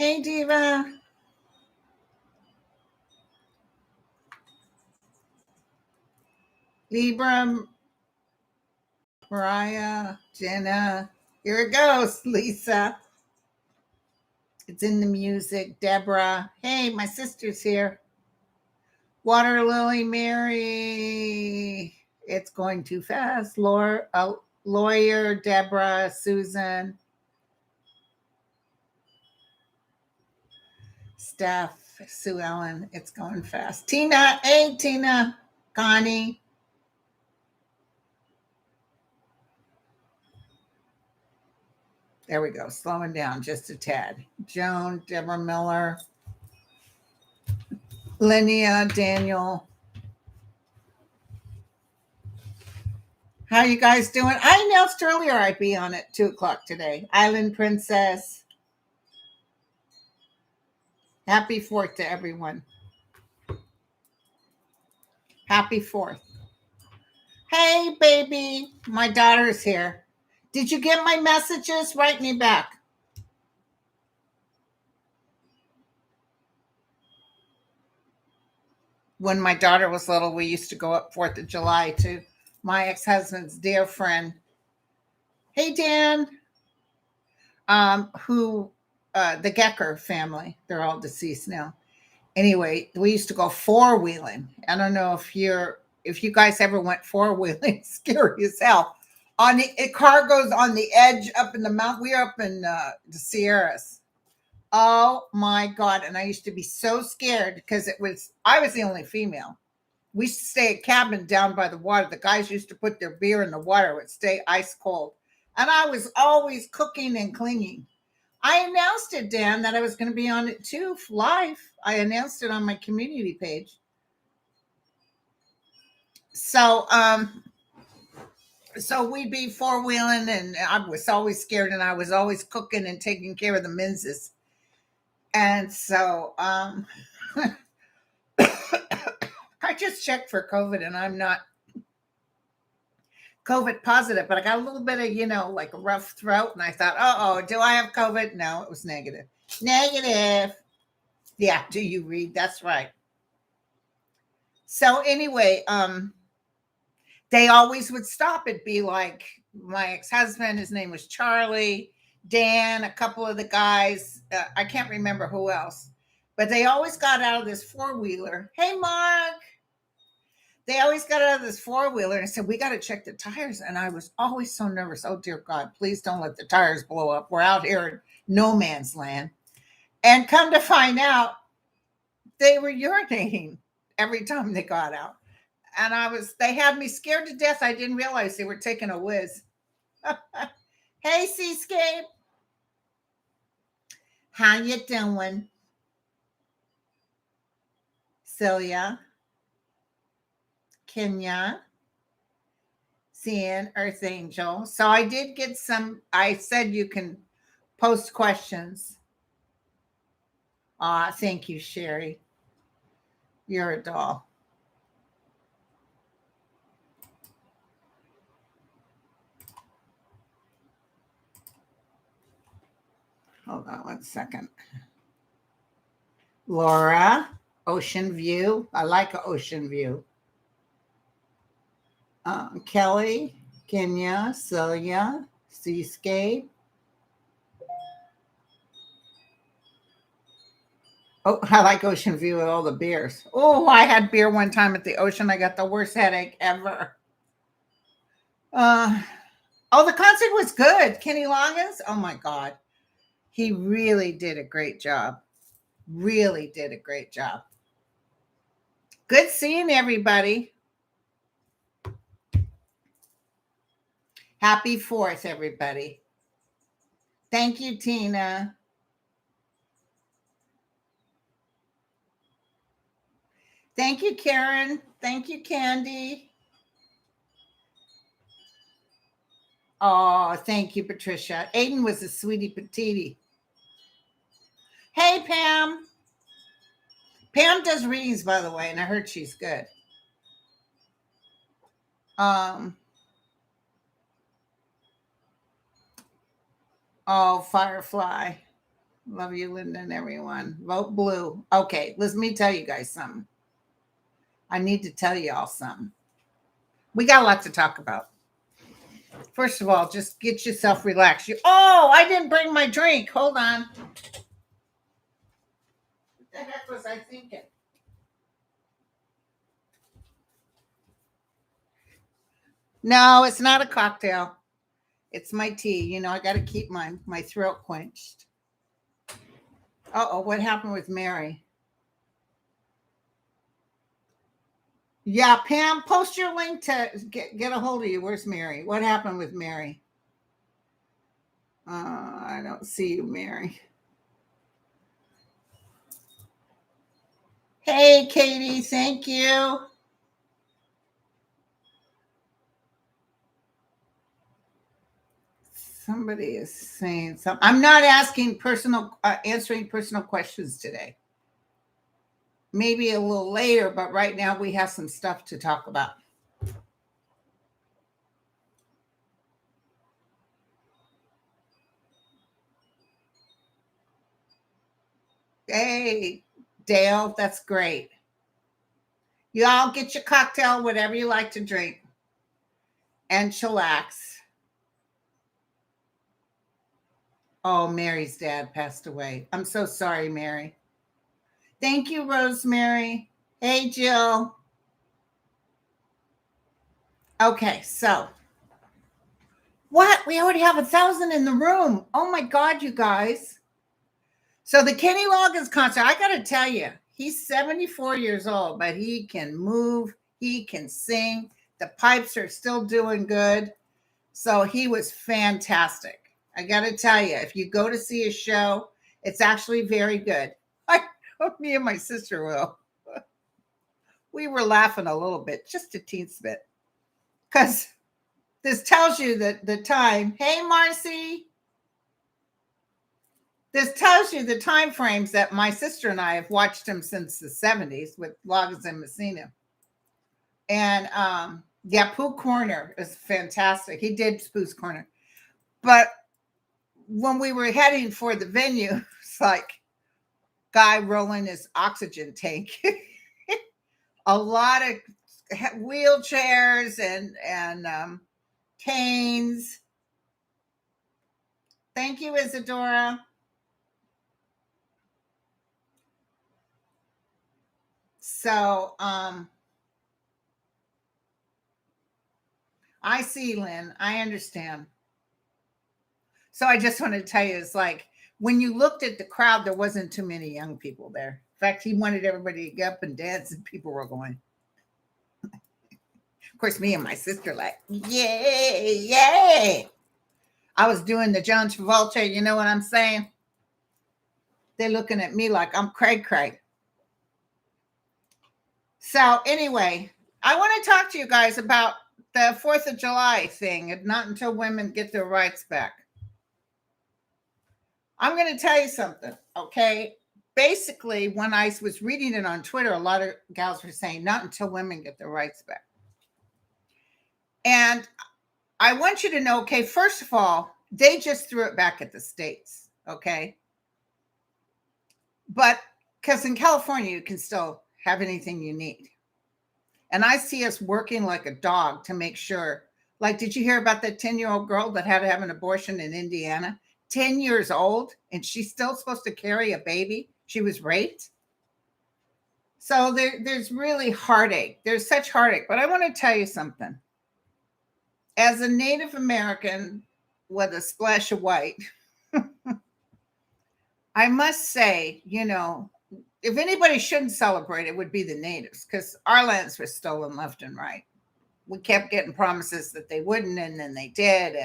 Hey, Diva. Libra, Mariah, Jenna. Here it goes, Lisa. It's in the music. Deborah. Hey, my sister's here. Water Lily, Mary. It's going too fast. Lawyer, Deborah, Susan, Steph, Sue Ellen. It's going fast. Tina. Hey, Tina. Connie. There we go. Slowing down just a tad. Joan, Deborah Miller, Linnea, Daniel. How you guys doing? I announced earlier I'd be on at 2:00 today. Island Princess. Happy 4th to everyone. Happy 4th. Hey, baby. My daughter's here. Did you get my messages? Write me back. When my daughter was little, we used to go up 4th of July to my ex-husband's dear friend. Hey, Dan. The Gecker family. They're all deceased now. Anyway, we used to go four-wheeling. I don't know if you guys ever went four-wheeling. Scary as hell. A car goes on the edge up in the mountain. We are up in the Sierras. Oh my God. And I used to be so scared because I was the only female. We used to stay at a cabin down by the water. The guys used to put their beer in the water. It would stay ice cold. And I was always cooking and cleaning. I announced it, Dan, that I was going to be on it too, live. I announced it on my community page. So we'd be four-wheeling, and I was always scared, and I was always cooking and taking care of the menses. And so I just checked for COVID, and I'm not COVID positive, but I got a little bit of, like a rough throat, and I thought, do I have COVID? No, it was negative. Negative. Yeah, do you read? That's right. So anyway, they always would stop. It'd be like my ex-husband, his name was Charlie, Dan, a couple of the guys. I can't remember who else, but they always got out of this four-wheeler. Hey, Mark. They always got out of this four-wheeler and said, we got to check the tires. And I was always so nervous. Oh, dear God, please don't let the tires blow up. We're out here in no man's land. And come to find out, they were urinating every time they got out. And they had me scared to death. I didn't realize they were taking a whiz. Hey, Seascape. How you doing? Celia. Kenya. Seeing Earth Angel. So I did get I said you can post questions. Thank you, Sherry. You're a doll. Hold on 1 second. Laura, Ocean View. I like an ocean view. Kelly, Kenya, Celia, Seascape. Oh, I like Ocean View with all the beers. Oh, I had beer one time at the ocean. I got the worst headache ever. The concert was good. Kenny Loggins. Oh my God. He really did a great job. Really did a great job. Good seeing everybody. Happy 4th, everybody. Thank you, Tina. Thank you, Karen. Thank you, Candy. Oh, thank you, Patricia. Aiden was a sweetie patootie. Hey, Pam. Pam does readings, by the way, and I heard she's good. Firefly. Love you, Linda, and everyone. Vote blue. Okay, let me tell you guys something. I need to tell you all something. We got a lot to talk about. First of all, just get yourself relaxed. Oh, I didn't bring my drink. Hold on. What the heck was I thinking? No, it's not a cocktail. It's my tea. You know, I got to keep my throat quenched. Uh-oh, what happened with Mary? Yeah, Pam, post your link to get a hold of you. Where's Mary? What happened with Mary? I don't see you, Mary. Hey, Katie, thank you. Somebody is saying something. I'm not asking answering personal questions today. Maybe a little later, but right now we have some stuff to talk about. Hey, Dale, that's great. You all get your cocktail, whatever you like to drink, and chillax. Oh, Mary's dad passed away. I'm so sorry, Mary. Thank you, Rosemary. Hey, Jill. Okay, so what? We already have 1,000 in the room. Oh my God, you guys. So the Kenny Loggins concert, I got to tell you, he's 74 years old, but he can move, he can sing. The pipes are still doing good. So he was fantastic. I got to tell you, if you go to see a show, it's actually very good. Me and my sister will. We were laughing a little bit, just a teensy bit, because this tells you that the time. Hey, Marcy. This tells you the time frames that my sister and I have watched him since the 70s with Loggins and Messina. And yeah, Pooh Corner is fantastic. He did Pooh's Corner. But when we were heading for the venue, it's like guy rolling his oxygen tank. A lot of wheelchairs and canes. Thank you, Isadora. So I see, Lynn. I understand. So I just wanted to tell you, it's like when you looked at the crowd, there wasn't too many young people there. In fact, he wanted everybody to get up and dance, and people were going. Of course, me and my sister like, yay, yay. I was doing the John Travolta, you know what I'm saying? They're looking at me like I'm Craig. So anyway, I want to talk to you guys about the 4th of July thing, and not until women get their rights back. I'm going to tell you something, okay? Basically, when I was reading it on Twitter, a lot of gals were saying, not until women get their rights back. And I want you to know, okay, first of all, they just threw it back at the states, okay? But because in California, you can still have anything you need. And I see us working like a dog to make sure. Like, did you hear about that 10-year-old girl that had to have an abortion in Indiana? 10 years old, and she's still supposed to carry a baby. She was raped. So there's really heartache. There's such heartache. But I want to tell you something. As a Native American with a splash of white, I must say, you know, if anybody shouldn't celebrate, it would be the natives, because our lands were stolen left and right. We kept getting promises that they wouldn't, and then they did.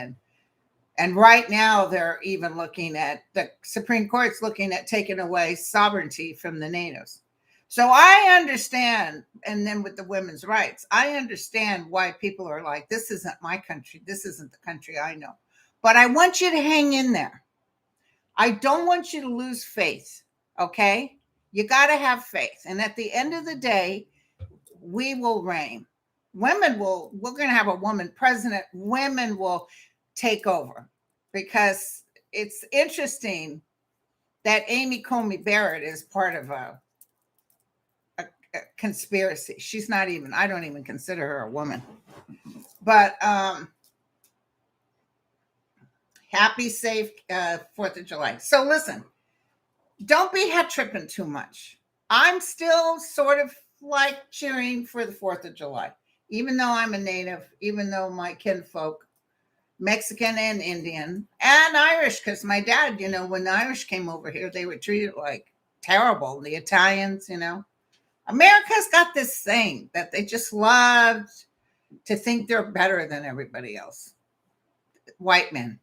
And right now they're even looking at, the Supreme Court's looking at taking away sovereignty from the natives. So I understand. And then with the women's rights, I understand why people are like, this isn't my country. This isn't the country I know. But I want you to hang in there. I don't want you to lose faith. Okay. You got to have faith. And at the end of the day, we will reign. We're going to have a woman president. Women will take over, because it's interesting that Amy Comey Barrett is part of a conspiracy. She's not even, I don't even consider her a woman. But happy, safe 4th of July. So listen, don't be head tripping too much. I'm still sort of like cheering for the 4th of July, even though I'm a native, even though my kinfolk, Mexican and Indian and Irish, because my dad, when the Irish came over here, they were treated like terrible. The Italians, America's got this thing that they just love to think they're better than everybody else, white men.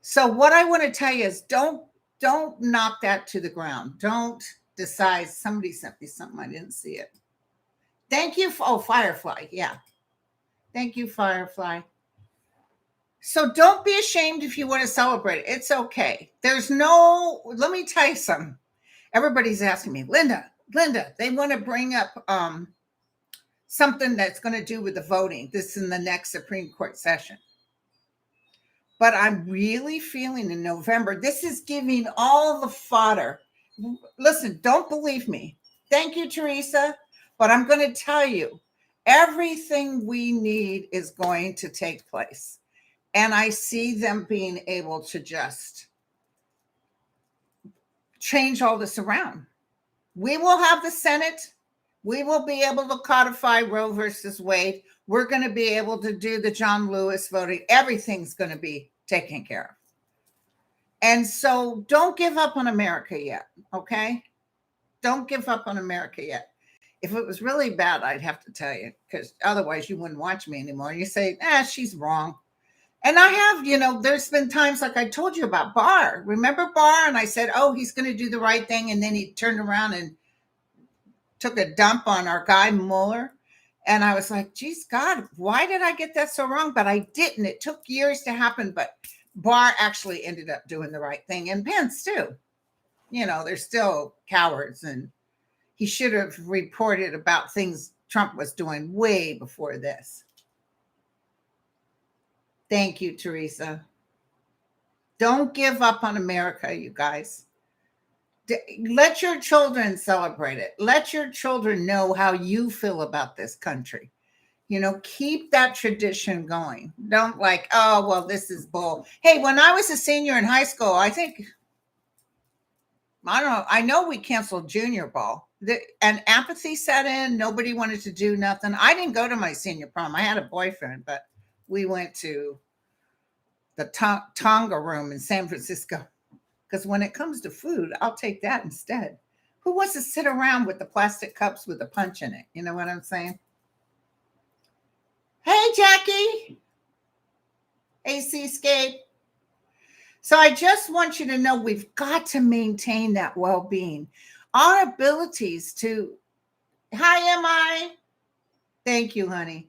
So what I want to tell you is don't knock that to the ground. Don't decide. Somebody sent me something. I didn't see it. Thank you. Firefly. Yeah. Thank you, Firefly. So don't be ashamed if you want to celebrate it. It's okay. Let me tell you something. Everybody's asking me, Linda, they want to bring up something that's going to do with the voting. This is in the next Supreme Court session. But I'm really feeling in November, this is giving all the fodder. Listen, don't believe me. Thank you, Teresa. But I'm going to tell you, everything we need is going to take place. And I see them being able to just change all this around. We will have the Senate. We will be able to codify Roe versus Wade. We're going to be able to do the John Lewis voting. Everything's going to be taken care of. And so don't give up on America yet, okay? Don't give up on America yet. If it was really bad, I'd have to tell you, because otherwise you wouldn't watch me anymore. You say, she's wrong. And I have, there's been times like I told you about Barr. Remember Barr? And I said, he's going to do the right thing. And then he turned around and took a dump on our guy Mueller. And I was like, geez, God, why did I get that so wrong? But I didn't. It took years to happen. But Barr actually ended up doing the right thing. And Pence, too. They're still cowards. And he should have reported about things Trump was doing way before this. Thank you, Teresa. Don't give up on America, you guys. Let your children celebrate it. Let your children know how you feel about this country. Keep that tradition going. Don't this is bull. Hey, when I was a senior in high school, I know we canceled junior ball. And apathy set in. Nobody wanted to do nothing. I didn't go to my senior prom. I had a boyfriend, but we went to the Tonga room in San Francisco. Because when it comes to food, I'll take that instead. Who wants to sit around with the plastic cups with a punch in it? You know what I'm saying? Hey, Jackie. AC Scape. So I just want you to know we've got to maintain that well-being. Our abilities to... Hi, MI. Thank you, honey.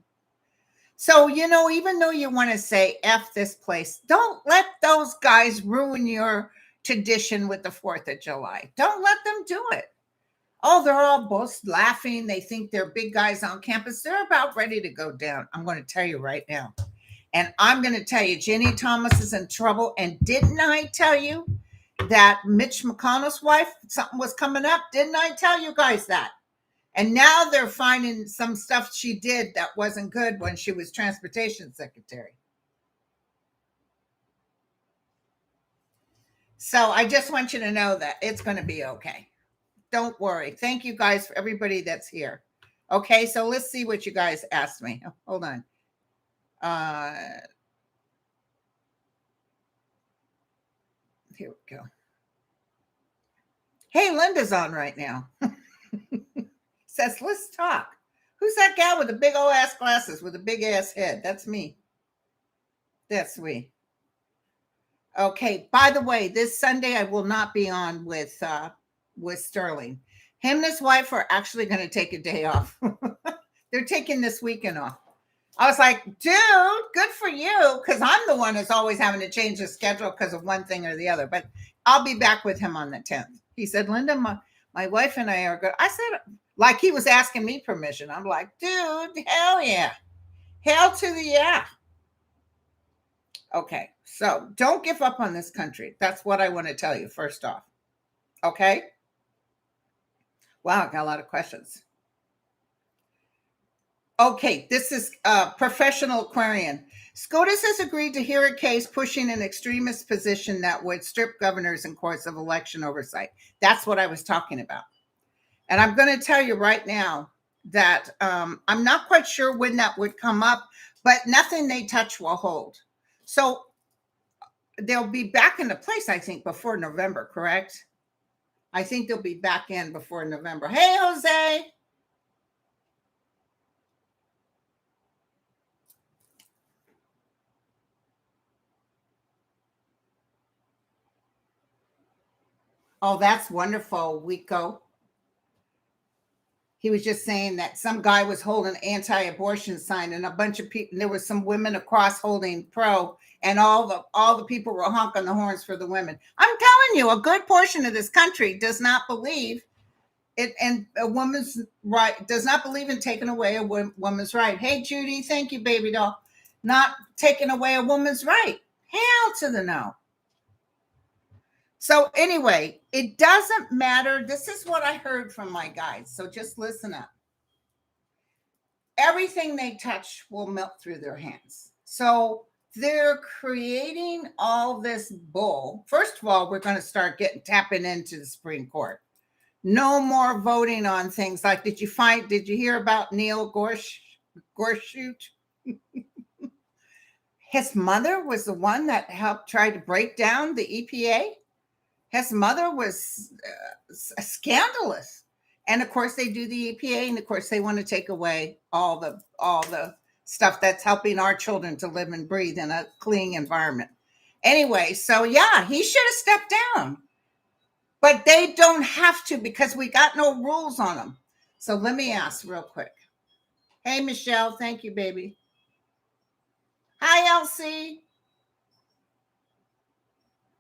So, even though you want to say F this place, don't let those guys ruin your tradition with the 4th of July. Don't let them do it. They're all both laughing. They think they're big guys on campus. They're about ready to go down. I'm going to tell you right now. And I'm going to tell you, Jenny Thomas is in trouble. And didn't I tell you that Mitch McConnell's wife, something was coming up? Didn't I tell you guys that? And now they're finding some stuff she did that wasn't good when she was transportation secretary. So I just want you to know that it's going to be okay. Don't worry. Thank you guys for everybody that's here. Okay, so let's see what you guys asked me. Hold on. Here we go. Hey, Linda's on right now. Says, let's talk. Who's that gal with the big old ass glasses with a big ass head? That's me. That's me. Okay. By the way, this Sunday I will not be on with Sterling. Him and his wife are actually going to take a day off. They're taking this weekend off. I was like, dude, good for you. Because I'm the one that's always having to change the schedule because of one thing or the other. But I'll be back with him on the 10th. He said, Linda, my wife and I are good. I said, like he was asking me permission. I'm like, dude, hell yeah. Hell to the yeah. Okay, so don't give up on this country. That's what I want to tell you first off. Okay. Wow, I got a lot of questions. Okay, this is Professional Aquarian. SCOTUS has agreed to hear a case pushing an extremist position that would strip governors and courts of election oversight. That's what I was talking about. And I'm going to tell you right now that I'm not quite sure when that would come up, but nothing they touch will hold. So they'll be back into place, I think, before November, correct? I think they'll be back in before November. Hey, Jose. Oh, that's wonderful, Wico. He was just saying that some guy was holding an anti-abortion sign, and a bunch of people. There was some women across holding pro, and all the people were honking the horns for the women. I'm telling you, a good portion of this country does not believe it, and a woman's right does not believe in taking away a woman's right. Hey, Judy, thank you, baby doll. Not taking away a woman's right. Hell to the no. So anyway, it doesn't matter. This is what I heard from my guys. So just listen up. Everything they touch will melt through their hands. So they're creating all this bull. First of all, we're going to start tapping into the Supreme Court. No more voting on things like, did you hear about Neil Gorsuch? His mother was the one that helped try to break down the EPA. His mother was scandalous. And of course they do the EPA, and of course they want to take away all the stuff that's helping our children to live and breathe in a clean environment. Anyway, so yeah, he should have stepped down. But they don't have to, because we got no rules on them. So let me ask real quick. Hey, Michelle, thank you, baby. Hi, Elsie.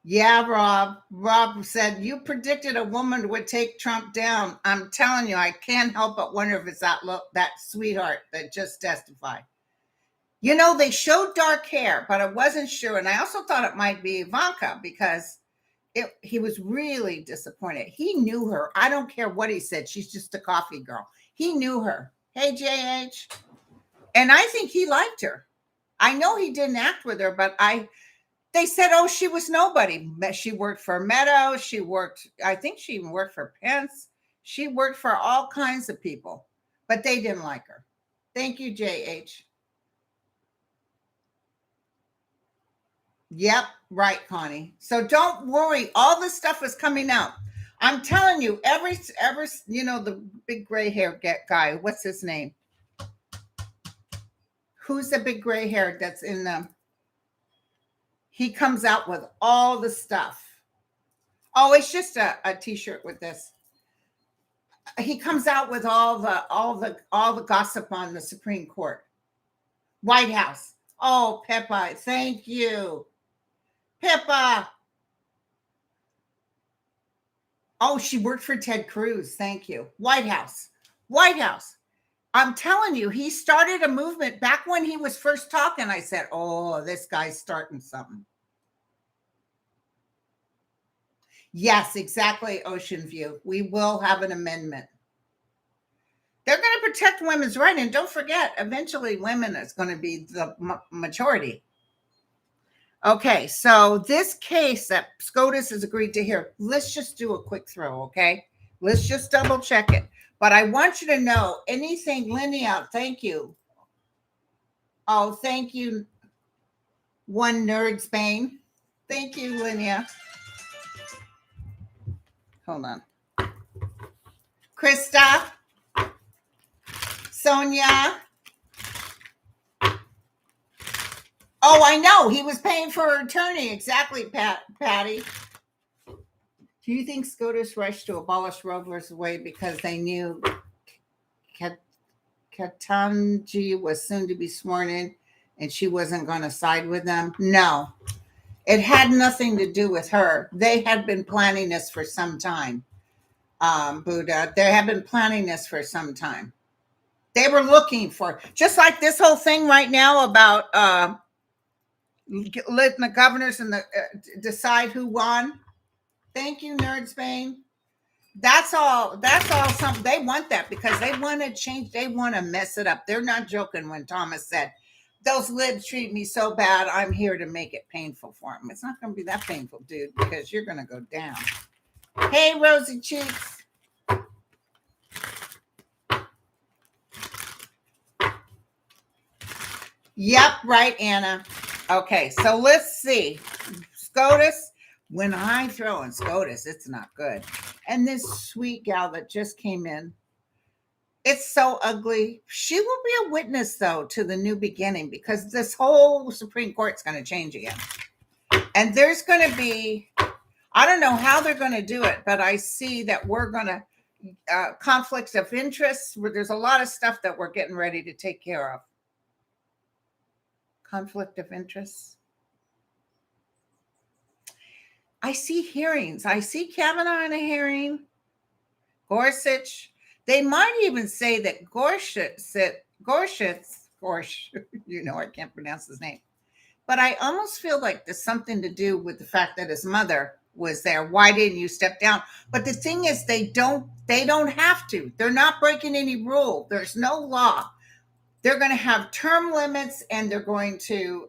Yeah, Rob. Rob said, you predicted a woman would take Trump down. I'm telling you, I can't help but wonder if it's that sweetheart that just testified. You know, they showed dark hair, but I wasn't sure. And I also thought it might be Ivanka, because he was really disappointed. He knew her. I don't care what he said. She's just a coffee girl. He knew her. Hey, JH. And I think he liked her. I know he didn't act with her, but they said, oh, she was nobody. She worked for Meadows. I think she even worked for Pence. She worked for all kinds of people, but they didn't like her. Thank you, JH. Yep, right, Connie. So don't worry. All this stuff is coming out. I'm telling you, the big gray hair guy, what's his name? Who's the big gray hair that's in them? He comes out with all the stuff. Oh, it's just a t-shirt with this. He comes out with all the gossip on the Supreme Court. White House. Oh, Pippa, thank you. Pippa. Oh, she worked for Ted Cruz. Thank you. White House. I'm telling you, he started a movement back when he was first talking. I said, oh, this guy's starting something. Yes, exactly, Ocean View. We will have an amendment. They're going to protect women's rights. And don't forget, eventually women is going to be the majority. Okay, so this case that SCOTUS has agreed to hear, let's just do a quick throw, okay? Let's just double check it. But I want you to know anything, Linnea, thank you. Oh, thank you, One Nerd Spain. Thank you, Linnea. Hold on. Krista. Sonia. Oh, I know. He was paying for her attorney. Exactly, Patty. Do you think SCOTUS rushed to abolish Roe versus Wade because they knew Ketanji was soon to be sworn in and she wasn't going to side with them? No. It had nothing to do with her. They had been planning this for some time. Buddha, they have been planning this for some time. They were looking for, just like this whole thing right now about letting the governors and decide who won. Thank you, Nerd Spain. That's all. That's all. Something they want that because they want to change. They want to mess it up. They're not joking when Thomas said, "Those libs treat me so bad. I'm here to make it painful for them." It's not going to be that painful, dude, because you're going to go down. Hey, Rosy Cheeks. Yep, right, Anna. Okay, so let's see. SCOTUS. When I throw in SCOTUS, it's not good. And this sweet gal that just came in, it's so ugly. She will be a witness, though, to the new beginning because this whole Supreme Court's going to change again. And there's going to be, I don't know how they're going to do it, but I see that we're going to, conflicts of interest, where there's a lot of stuff that we're getting ready to take care of. Conflict of interest. I see hearings. I see Kavanaugh in a hearing. Gorsuch. They might even say that Gorsuch, you know, I can't pronounce his name. But I almost feel like there's something to do with the fact that his mother was there. Why didn't you step down? But the thing is, they don't have to. They're not breaking any rule. There's no law. They're going to have term limits, and they're going to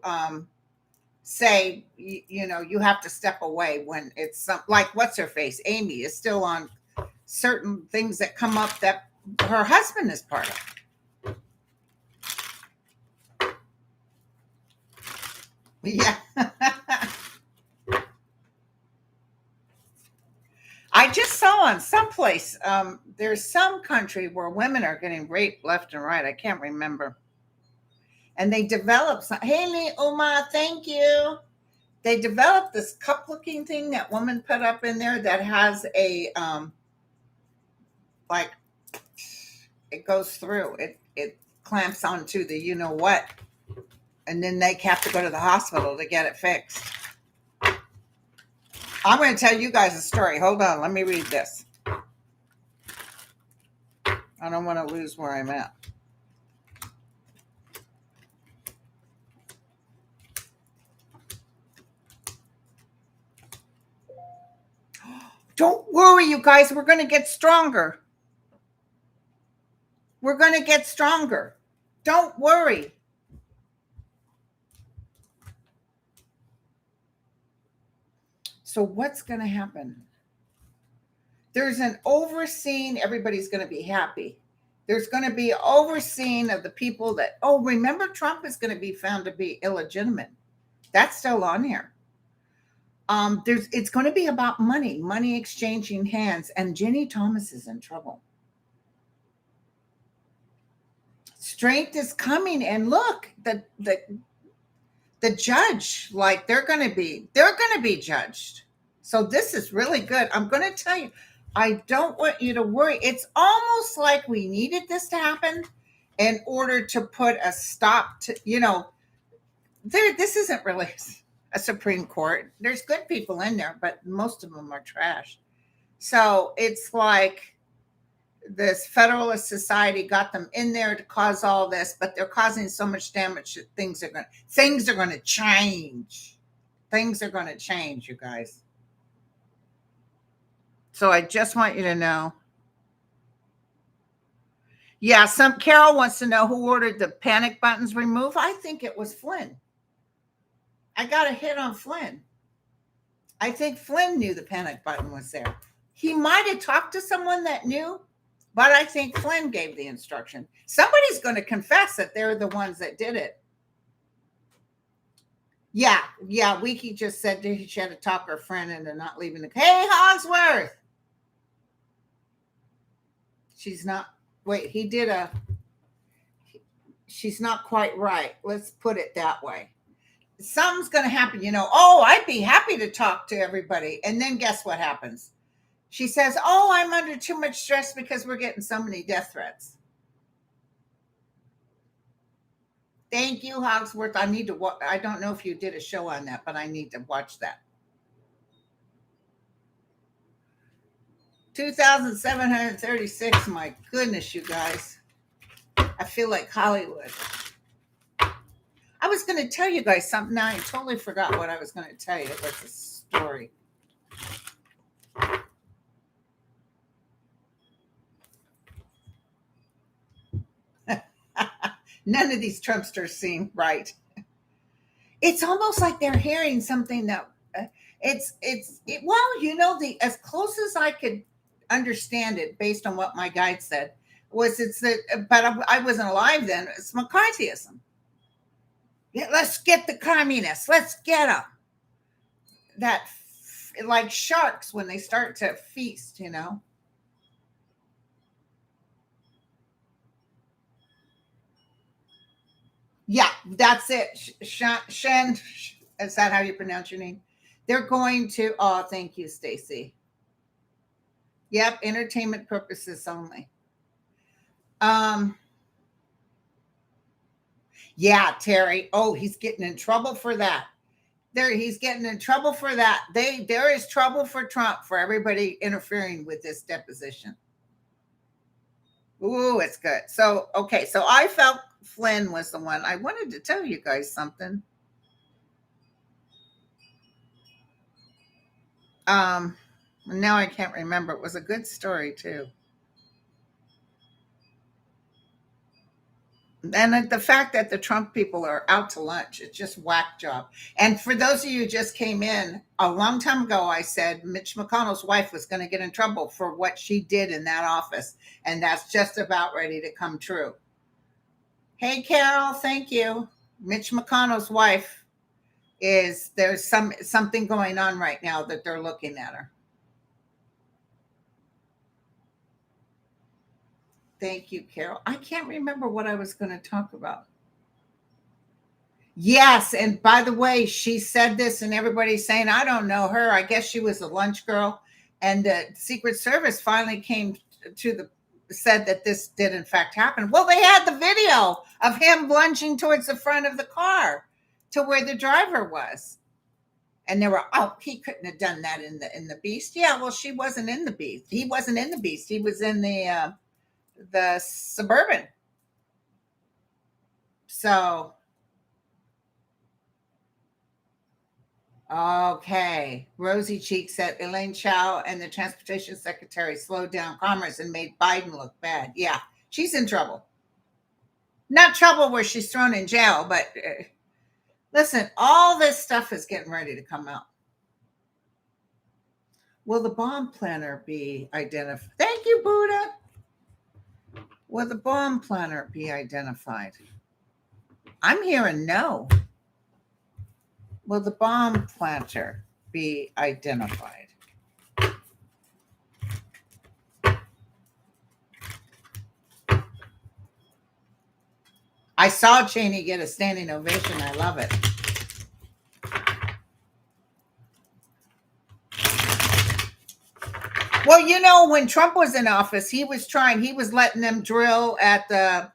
say, you know, you have to step away when it's like what's her face, Amy, is still on certain things that come up that her husband is part of. Yeah. I just saw on someplace, there's some country where women are getting raped left and right. I can't remember. And they developed some, hey, Uma, thank you. They developed this cup looking thing that woman put up in there that has a, like, it goes through, it clamps onto the, you know what, and then they have to go to the hospital to get it fixed. I'm going to tell you guys a story. Hold on. Let me read this. I don't want to lose where I'm at. Don't worry, you guys. We're going to get stronger. We're going to get stronger. Don't worry. So what's going to happen? There's an overseeing. Everybody's going to be happy. There's going to be overseeing of the people that, oh, remember Trump is going to be found to be illegitimate. That's still on here. It's going to be about money exchanging hands, and Ginny Thomas is in trouble. Strength is coming, and look, the judge, like they're going to be judged. So this is really good. I'm going to tell you, I don't want you to worry. It's almost like we needed this to happen in order to put a stop to, you know, this isn't really a Supreme Court. There's good people in there, but most of them are trash. So it's like this Federalist Society got them in there to cause all this, but they're causing so much damage that things are going to change. Things are going to change, you guys. So I just want you to know. Yeah, Carol wants to know who ordered the panic buttons removed. I think it was Flynn. I got a hit on Flynn. I think Flynn knew the panic button was there. He might have talked to someone that knew, but I think Flynn gave the instruction. Somebody's going to confess that they're the ones that did it. Yeah. Wiki just said that she had to talk her friend into not leaving the. Hey, Hogsworth. She's not. Wait, he did a. She's not quite right. Let's put it that way. Something's going to happen, you know. Oh, I'd be happy to talk to everybody. And then guess what happens? She says, oh, I'm under too much stress because we're getting so many death threats. Thank you, Hogsworth. I need to watch. I don't know if you did a show on that, but I need to watch that. 2,736. My goodness, you guys. I feel like Hollywood. I was going to tell you guys something. Now I totally forgot what I was going to tell you. It was a story. None of these Trumpsters seem right. It's almost like they're hearing something that well, the as close as I could understand it based on what my guide said was it's that, but I wasn't alive then. It's McCarthyism. Yeah, let's get the communists. Let's get them. That like sharks when they start to feast. Yeah, that's it. Shen, is that how you pronounce your name? They're going to. Oh, thank you, Stacy. Yep, entertainment purposes only. Yeah, Terry. Oh, he's getting in trouble for that. He's getting in trouble for that. There is trouble for Trump for everybody interfering with this deposition. Ooh, it's good. So, okay, so I felt Flynn was the one. I wanted to tell you guys something. Now I can't remember. It was a good story too. And the fact that the Trump people are out to lunch, it's just whack job. And for those of you who just came in, a long time ago, I said Mitch McConnell's wife was going to get in trouble for what she did in that office. And that's just about ready to come true. Hey, Carol, thank you. Mitch McConnell's wife there's something going on right now that they're looking at her. Thank you, Carol. I can't remember what I was going to talk about. Yes, and by the way, she said this, and everybody's saying, I don't know her. I guess she was a lunch girl. And the Secret Service finally said that this did in fact happen. Well, they had the video of him lunging towards the front of the car to where the driver was. And they were, he couldn't have done that in the Beast. Yeah, well, she wasn't in the Beast. He wasn't in the Beast. He was in the Suburban. So, okay. Rosy Cheek said Elaine Chao and the transportation secretary slowed down commerce and made Biden look bad. Yeah, she's in trouble. Not trouble where she's thrown in jail, but listen, all this stuff is getting ready to come out. Will the bomb planner be identified? Thank you, Buddha. Will the bomb planner be identified? I'm hearing no. Will the bomb planter be identified? I saw Cheney get a standing ovation. I love it. Well, when Trump was in office, he was letting them drill at the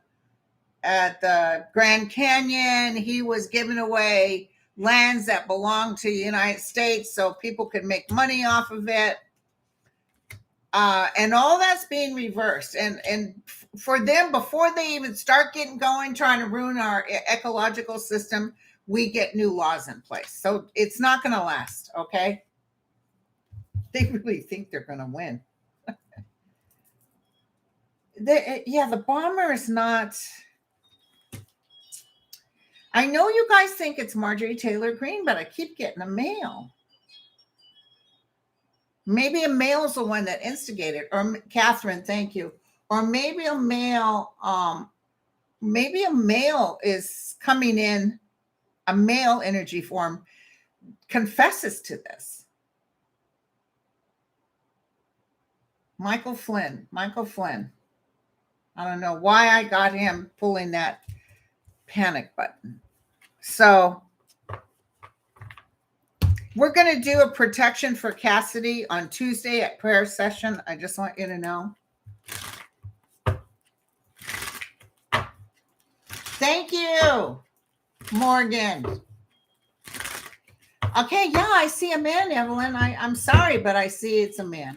Grand Canyon. He was giving away lands that belonged to the United States so people could make money off of it. And all that's being reversed. And for them, before they even start getting going, trying to ruin our ecological system, we get new laws in place. So it's not going to last, okay? They really think they're going to win. The bomber is not... I know you guys think it's Marjorie Taylor Greene, but I keep getting a mail. Maybe a male is the one that instigated, or Catherine, thank you. Or maybe a male is coming in, a male energy form confesses to this. Michael Flynn. I don't know why I got him pulling that panic button. So we're going to do a protection for Cassidy on Tuesday at prayer session. I just want you to know. Thank you, Morgan. Okay, yeah, I see a man, Evelyn. I'm sorry, but I see it's a man.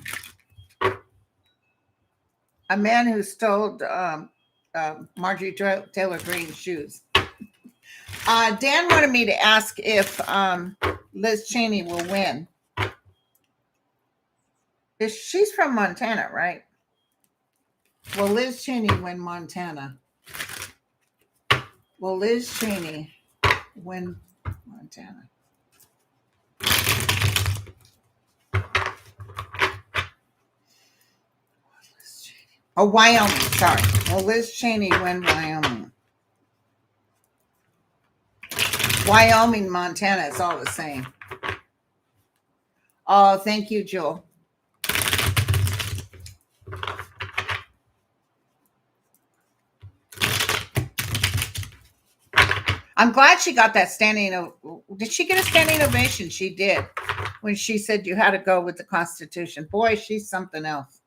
A man who stole Marjorie Taylor Greene's shoes. Dan wanted me to ask if Liz Cheney will win. She's from Montana, right? Will Liz Cheney win Montana? Will Liz Cheney win Montana? Oh, Wyoming. Sorry. Will Liz Cheney win Wyoming? Wyoming, Montana, it's all the same. Oh, thank you, Joel. I'm glad she got that standing. Did she get a standing ovation? She did. When she said you had to go with the Constitution. Boy, she's something else.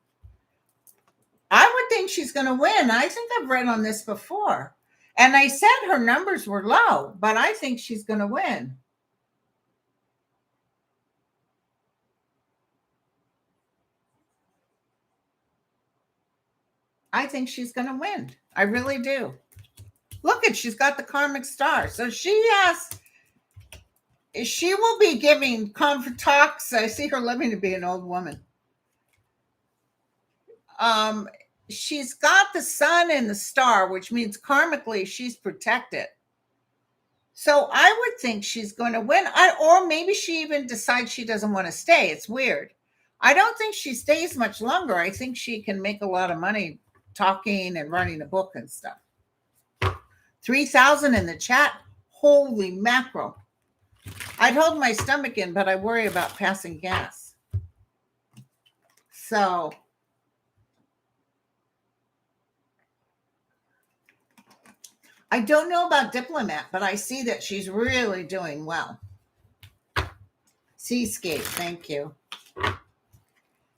I would think she's going to win. I think I've read on this before. And I said her numbers were low, but I think she's going to win. I think she's going to win. I really do. Look at, she's got the karmic star. So she will be giving talks. I see her living to be an old woman. She's got the sun and the star, which means karmically she's protected. So I would think she's going to win. Or maybe she even decides she doesn't want to stay. It's weird. I don't think she stays much longer. I think she can make a lot of money talking and writing a book and stuff. 3,000 in the chat. Holy mackerel. I'd hold my stomach in, but I worry about passing gas. So I don't know about Diplomat, but I see that she's really doing well. Seascape, thank you.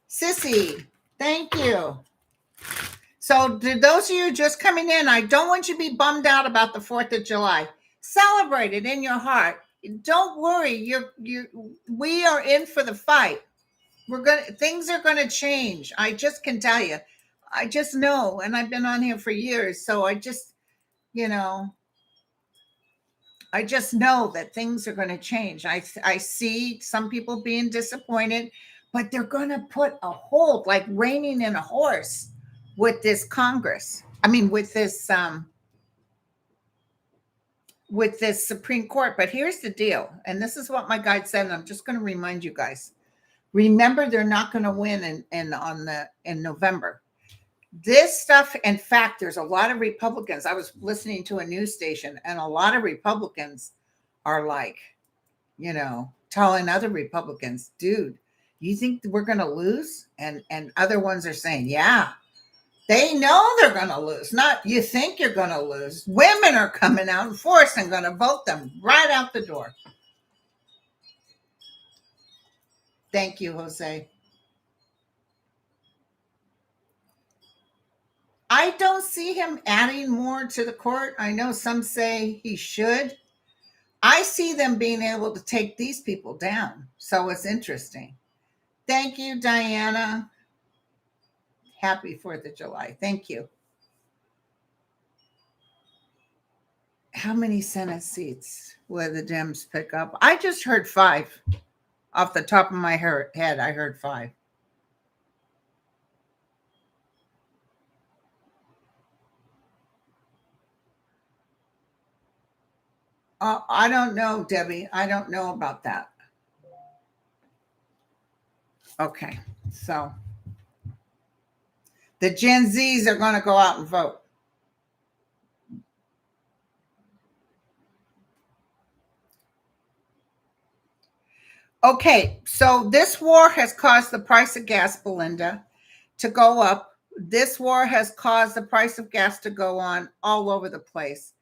Sissy, thank you. So to those of you just coming in, I don't want you to be bummed out about the 4th of July. Celebrate it in your heart. Don't worry. We are in for the fight. Things are gonna change. I just can tell you. I just know, and I've been on here for years, so I just know that things are going to change. I see some people being disappointed, but they're going to put a hold, like reining in a horse, with this Congress. I mean, with this Supreme Court. But here's the deal, and this is what my guide said, and I'm just going to remind you guys. Remember, they're not going to win in November. This stuff, in fact, there's a lot of Republicans. I was listening to a news station, and a lot of Republicans are like, telling other Republicans, dude, you think we're going to lose? And other ones are saying, yeah, they know they're going to lose. Not you think you're going to lose. Women are coming out in force and going to vote them right out the door. Thank you, Jose. I don't see him adding more to the court. I know some say he should. I see them being able to take these people down. So it's interesting. Thank you, Diana. Happy 4th of July. Thank you. How many Senate seats will the Dems pick up? I just heard 5. Off the top of my head, I heard 5. I don't know, Debbie. I don't know about that. Okay, so the Gen Zs are going to go out and vote. Okay, so this war has caused the price of gas, Belinda, to go up. This war has caused the price of gas to go on all over the place.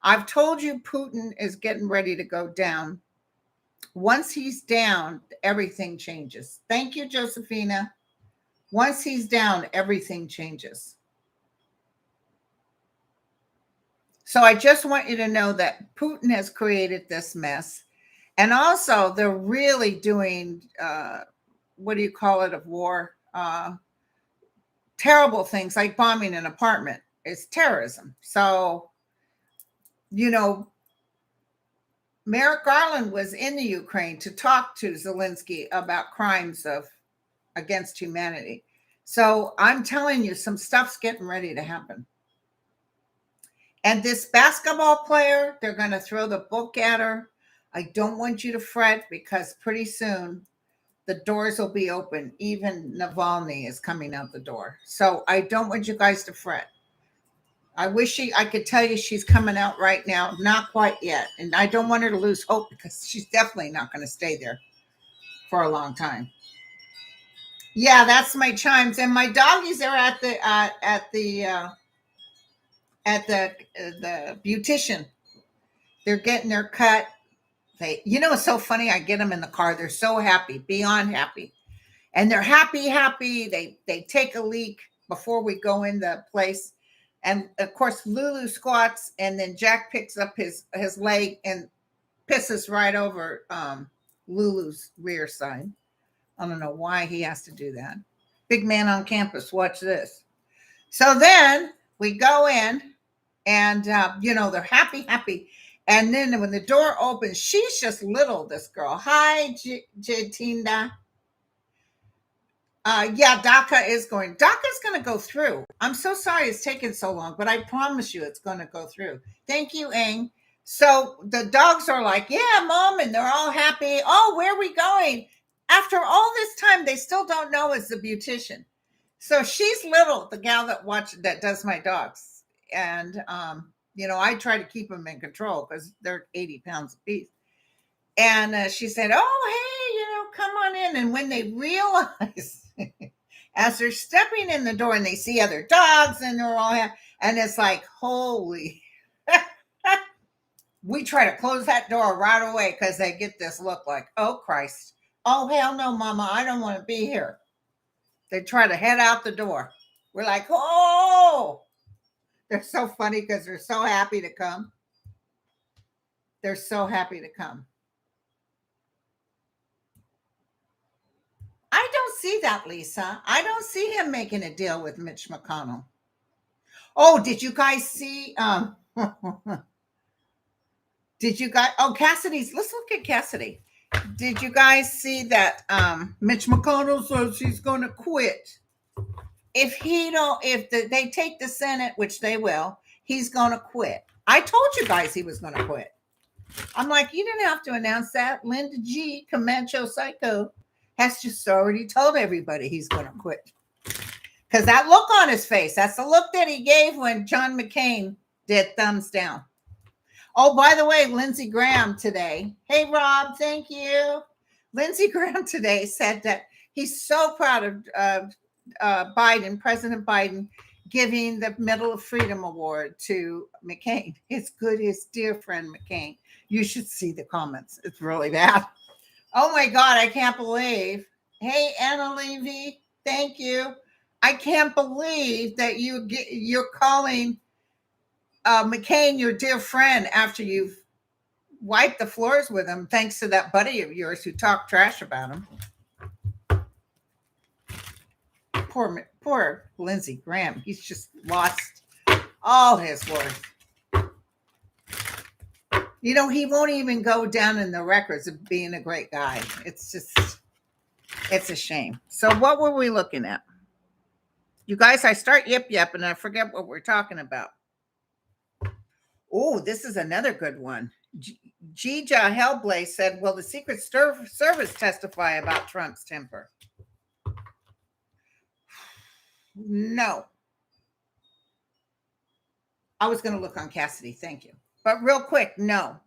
I've told you Putin is getting ready to go down. Once he's down, everything changes. Thank you, Josephina. Once he's down, everything changes. So I just want you to know that Putin has created this mess. And also, they're really doing, what do you call it, of war? Terrible things like bombing an apartment. It's terrorism. So, Merrick Garland was in the Ukraine to talk to Zelensky about crimes against humanity. So I'm telling you, some stuff's getting ready to happen. And this basketball player, they're going to throw the book at her. I don't want you to fret because pretty soon the doors will be open. Even Navalny is coming out the door. So I don't want you guys to fret. I wish I could tell you she's coming out right now. Not quite yet. And I don't want her to lose hope because she's definitely not going to stay there for a long time. Yeah, that's my chimes. And my doggies are at the beautician. They're getting their cut. It's so funny. I get them in the car. They're so happy, beyond happy. And they're happy. They take a leak before we go in the place. And of course, Lulu squats, and then Jack picks up his leg and pisses right over Lulu's rear side. I don't know why he has to do that. Big man on campus. Watch this. So then we go in, and they're happy. And then when the door opens, she's just little. This girl. Hi, Jatinda. DACA's going to go through. I'm so sorry it's taken so long, but I promise you it's going to go through. Thank you, Eng. So the dogs are like, yeah, Mom, and they're all happy. Oh, where are we going? After all this time, they still don't know it's the beautician. So she's little, the gal that does my dogs. And, I try to keep them in control because they're 80 pounds apiece. And she said, oh, hey, come on in. And when they realize, as they're stepping in the door and they see other dogs and they're all, and it's like, holy, we try to close that door right away because they get this look like, oh, Christ. Oh, hell no, Mama, I don't want to be here. They try to head out the door. We're like, oh, they're so funny because they're so happy to come. They're so happy to come. I don't see that, Lisa. I don't see him making a deal with Mitch McConnell. Oh, did you guys see? Cassidy's. Let's look at Cassidy. Did you guys see that Mitch McConnell says he's going to quit? If they take the Senate, which they will, he's going to quit. I told you guys he was going to quit. I'm like, you didn't have to announce that. Linda G. Comanche Psycho has just already told everybody he's going to quit. Because that look on his face, that's the look that he gave when John McCain did thumbs down. Oh, by the way, Lindsey Graham today. Hey, Rob, thank you. Lindsey Graham today said that he's so proud of President Biden, giving the Medal of Freedom Award to McCain. His dear friend McCain. You should see the comments. It's really bad. Oh my God, I can't believe. Hey, Anna Levy, thank you. I can't believe that you're calling McCain your dear friend after you've wiped the floors with him, thanks to that buddy of yours who talked trash about him. Poor Lindsey Graham. He's just lost all his worth. He won't even go down in the records of being a great guy. It's a shame. So what were we looking at? You guys, I start yip and I forget what we're talking about. Oh, this is another good one. Gija Hellblaze said, will the Secret Service testify about Trump's temper? No. I was going to look on Cassidy. Thank you. But real quick, no.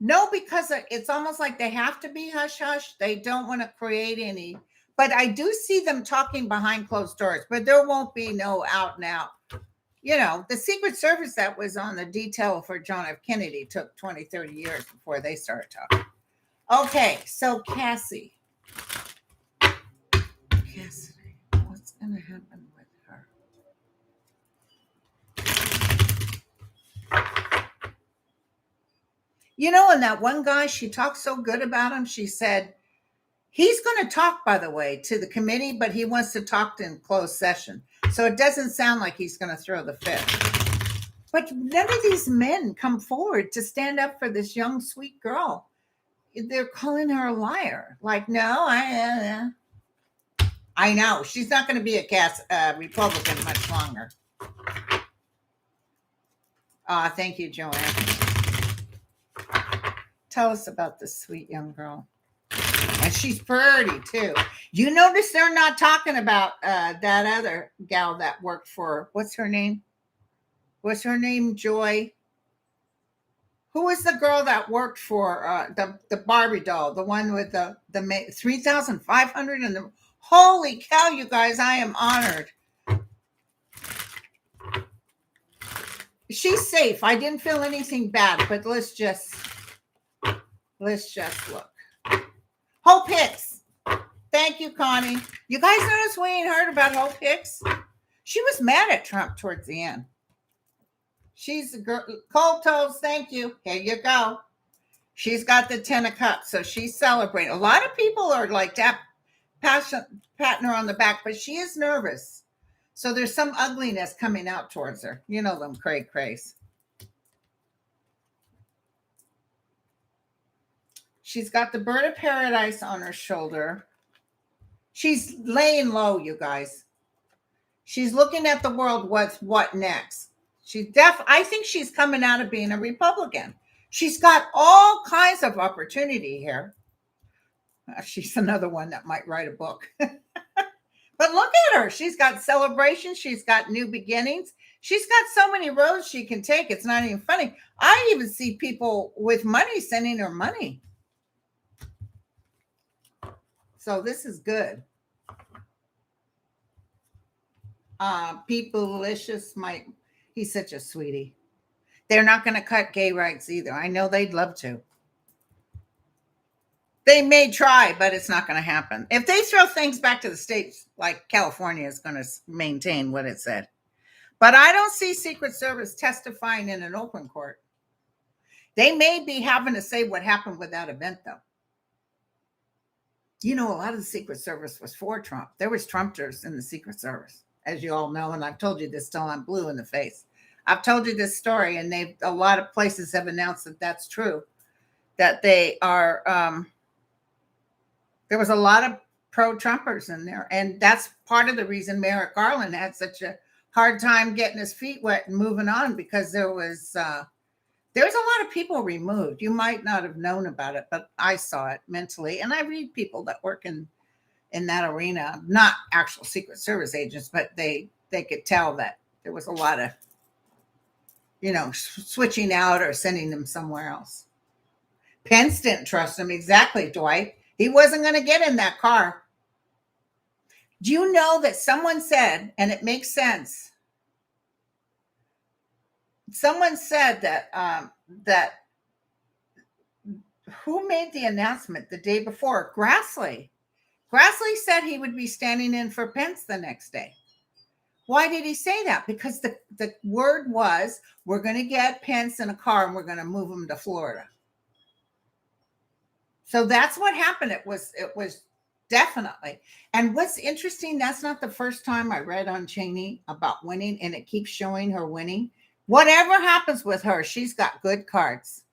No, because it's almost like they have to be hush-hush. They don't want to create any. But I do see them talking behind closed doors. But there won't be no out and out. The Secret Service that was on the detail for John F. Kennedy took 20, 30 years before they started talking. Okay, so Cassidy, what's going to happen with her? And that one guy, she talked so good about him. She said, he's going to talk, by the way, to the committee, but he wants to talk in closed session. So it doesn't sound like he's going to throw the fit. But none of these men come forward to stand up for this young, sweet girl. They're calling her a liar. Like, no, I know. She's not going to be a Republican much longer. Thank you, Joanne. Tell us about this sweet young girl. And she's pretty too. You notice they're not talking about that other gal that worked for, what's her name? What's her name? Joy. Who was the girl that worked for the Barbie doll, the one with the 3,500 and the holy cow, you guys! I am honored. She's safe. I didn't feel anything bad, but let's just look. Hope Hicks. Thank you, Connie. You guys notice we ain't heard about Hope Hicks? She was mad at Trump towards the end. She's a girl. Cold toes, thank you. Here you go. She's got the 10 of cups, so she's celebrating. A lot of people are like that, patting her on the back, but she is nervous. So there's some ugliness coming out towards her. You know them craze. She's got the bird of paradise on her shoulder. She's laying low, you guys. She's looking at the world. What next? I think she's coming out of being a Republican. She's got all kinds of opportunity here. She's another one that might write a book. But look at her. She's got celebration. She's got new beginnings. She's got so many roads she can take. It's not even funny. I even see people with money sending her money. So this is good. Peoplelicious he's such a sweetie. They're not going to cut gay rights either. I know they'd love to. They may try, but it's not going to happen. If they throw things back to the states, like California is going to maintain what it said. But I don't see Secret Service testifying in an open court. They may be having to say what happened with that event, though. You know, a lot of the Secret Service was for Trump. There was Trumpers in the Secret Service, as you all know, and I've told you this till I'm blue in the face. I've told you this story, and a lot of places have announced that that's true, that they are, there was a lot of pro-Trumpers in there, and that's part of the reason Merrick Garland had such a hard time getting his feet wet and moving on, because there was a lot of people removed. You might not have known about it, but I saw it mentally, and I read people that work in that arena, not actual Secret Service agents, but they could tell that there was a lot of, switching out or sending them somewhere else. Pence didn't trust him. Exactly, Dwight. He wasn't going to get in that car. Do you know that someone said, and it makes sense, someone said that who made the announcement the day before? Grassley. Grassley said he would be standing in for Pence the next day. Why did he say that? Because the word was, we're going to get Pence in a car and we're going to move him to Florida. So that's what happened. It was definitely. And what's interesting, that's not the first time I read on Cheney about winning, and it keeps showing her winning. Whatever happens with her, she's got good cards.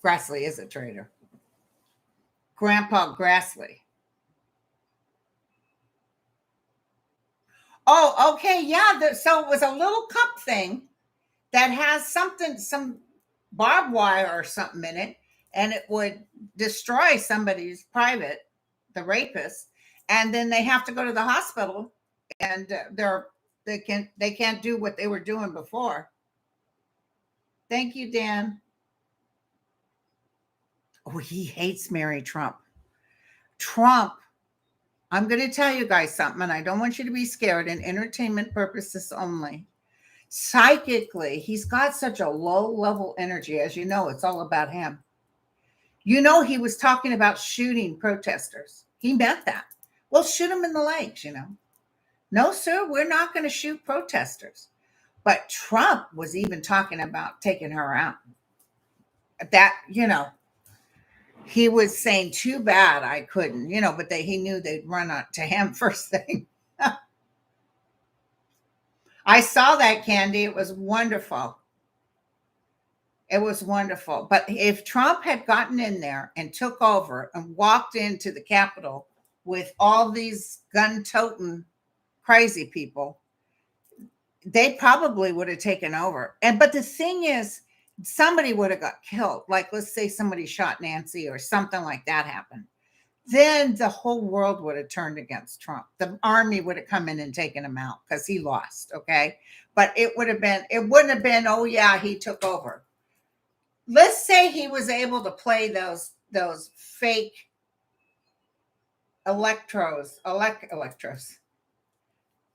Grassley is a traitor. Grandpa Grassley. Oh, okay. Yeah. So it was a little cup thing that has some barbed wire or something in it, and it would destroy somebody's private, the rapist. And then they have to go to the hospital, and they can't do what they were doing before. Thank you, Dan. Oh, he hates Mary Trump. Trump. I'm going to tell you guys something, and I don't want you to be scared, in entertainment purposes only. Psychically, he's got such a low-level energy. As you know, it's all about him. You know, he was talking about shooting protesters. He meant that. Well, shoot them in the legs, No, sir, we're not going to shoot protesters. But Trump was even talking about taking her out. That, he was saying, too bad I couldn't, but he knew they'd run up to him first thing. I saw that, Candy. It was wonderful. It was wonderful. But if Trump had gotten in there and took over and walked into the Capitol with all these gun-toting crazy people, they probably would have taken over. But the thing is, somebody would have got killed. Like, let's say somebody shot Nancy or something like that happened. Then the whole world would have turned against Trump. The army would have come in and taken him out because he lost. Okay. But it wouldn't have been, oh yeah, he took over. Let's say he was able to play those fake electros,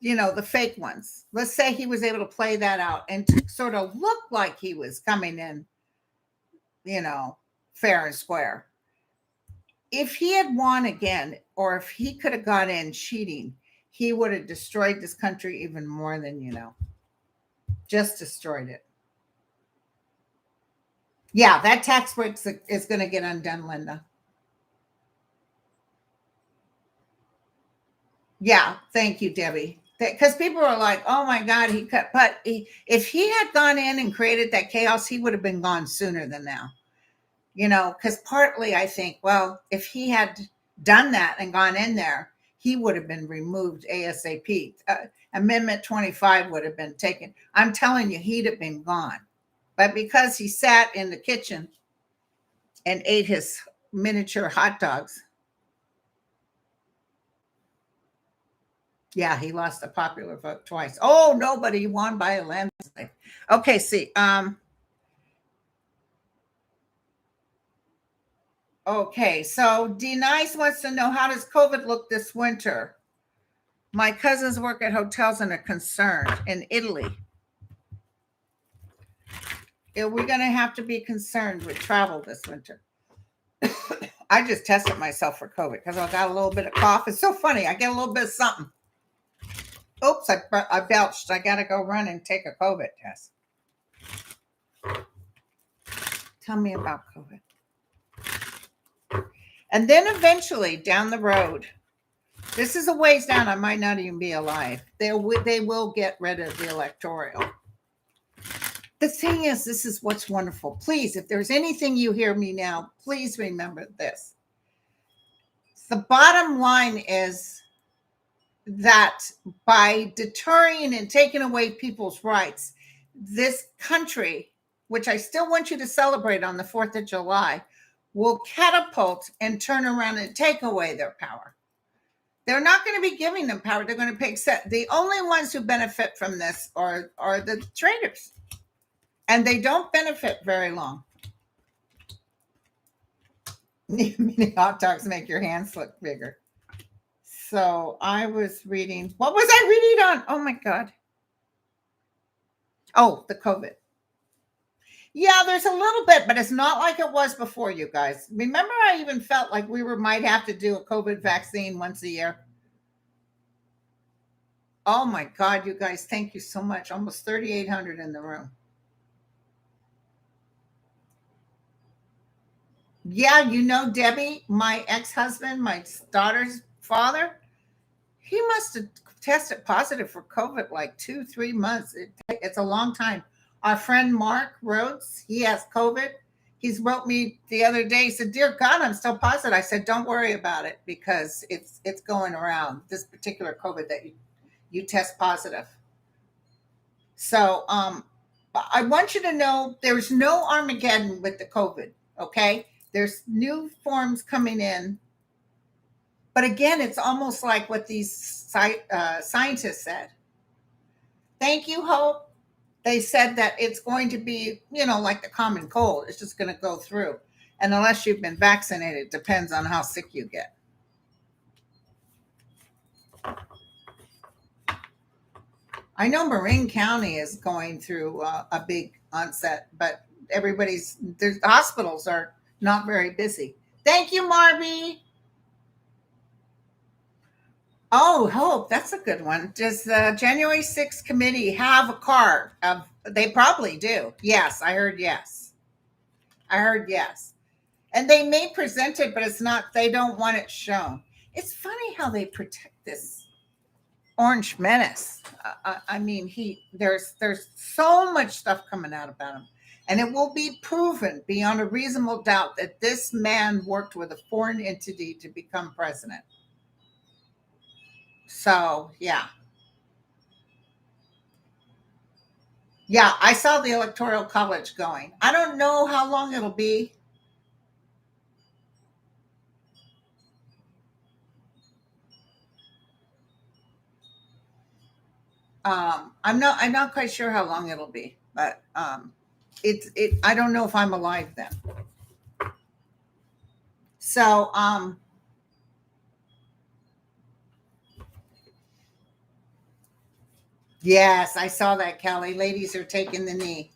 the fake ones. Let's say he was able to play that out and sort of look like he was coming in, fair and square. If he had won again, or if he could have got in cheating, he would have destroyed this country even more than, just destroyed it. Yeah, that tax break is going to get undone, Linda. Yeah, thank you, Debbie. Because people are like, oh my God, if he had gone in and created that chaos, he would have been gone sooner than now. Because partly I think, well, if he had done that and gone in there, he would have been removed ASAP. Amendment 25 would have been taken. I'm telling you, he'd have been gone. But because he sat in the kitchen and ate his miniature hot dogs, yeah, he lost the popular vote twice. Oh, nobody won by a landslide. Okay, see. Okay, so D Nice wants to know, how does COVID look this winter? My cousins work at hotels and are concerned in Italy. We're going to have to be concerned with travel this winter. I just tested myself for COVID because I got a little bit of cough. It's so funny. I get a little bit of something. Oops, I belched. I got to go run and take a COVID test. Tell me about COVID. And then eventually down the road, this is a ways down, I might not even be alive. They will get rid of the electoral. The thing is, this is what's wonderful. Please, if there's anything you hear me now, please remember this. The bottom line is that by deterring and taking away people's rights, this country, which I still want you to celebrate on the 4th of July, will catapult and turn around and take away their power. They're not going to be giving them power. They're going to pay. The only ones who benefit from this are the traders. And they don't benefit very long. Mini hot dogs make your hands look bigger. So I was reading. What was I reading on? Oh my God. Oh, the COVID. Yeah, there's a little bit, but it's not like it was before, you guys. Remember, I even felt like we might have to do a COVID vaccine once a year. Oh my God, you guys, thank you so much. Almost 3,800 in the room. Yeah, Debbie, my ex-husband, my daughter's father, he must have tested positive for COVID like 2-3 months. It's a long time. Our friend Mark Rhodes, he has COVID. He's wrote me the other day. He said, "Dear God, I'm still positive." I said, "Don't worry about it because it's going around, this particular COVID that you test positive." So I want you to know there's no Armageddon with the COVID. Okay, there's new forms coming in. But again, it's almost like what these scientists said. Thank you, Hope. They said that it's going to be, like the common cold. It's just going to go through. And unless you've been vaccinated, it depends on how sick you get. I know Marin County is going through a big onset, but the hospitals are not very busy. Thank you, Marby. Oh, Hope, that's a good one. Does the January 6th committee have a card? They probably do. Yes, I heard yes. And they may present it, but they don't want it shown. It's funny how they protect this Orange Menace. I mean, there's so much stuff coming out about him. And it will be proven beyond a reasonable doubt that this man worked with a foreign entity to become president. So, yeah. Yeah, I saw the Electoral College going. I don't know how long it'll be. I'm not quite sure how long it'll be, but I don't know if I'm alive then. So yes, I saw that, Kelly. Ladies are taking the knee.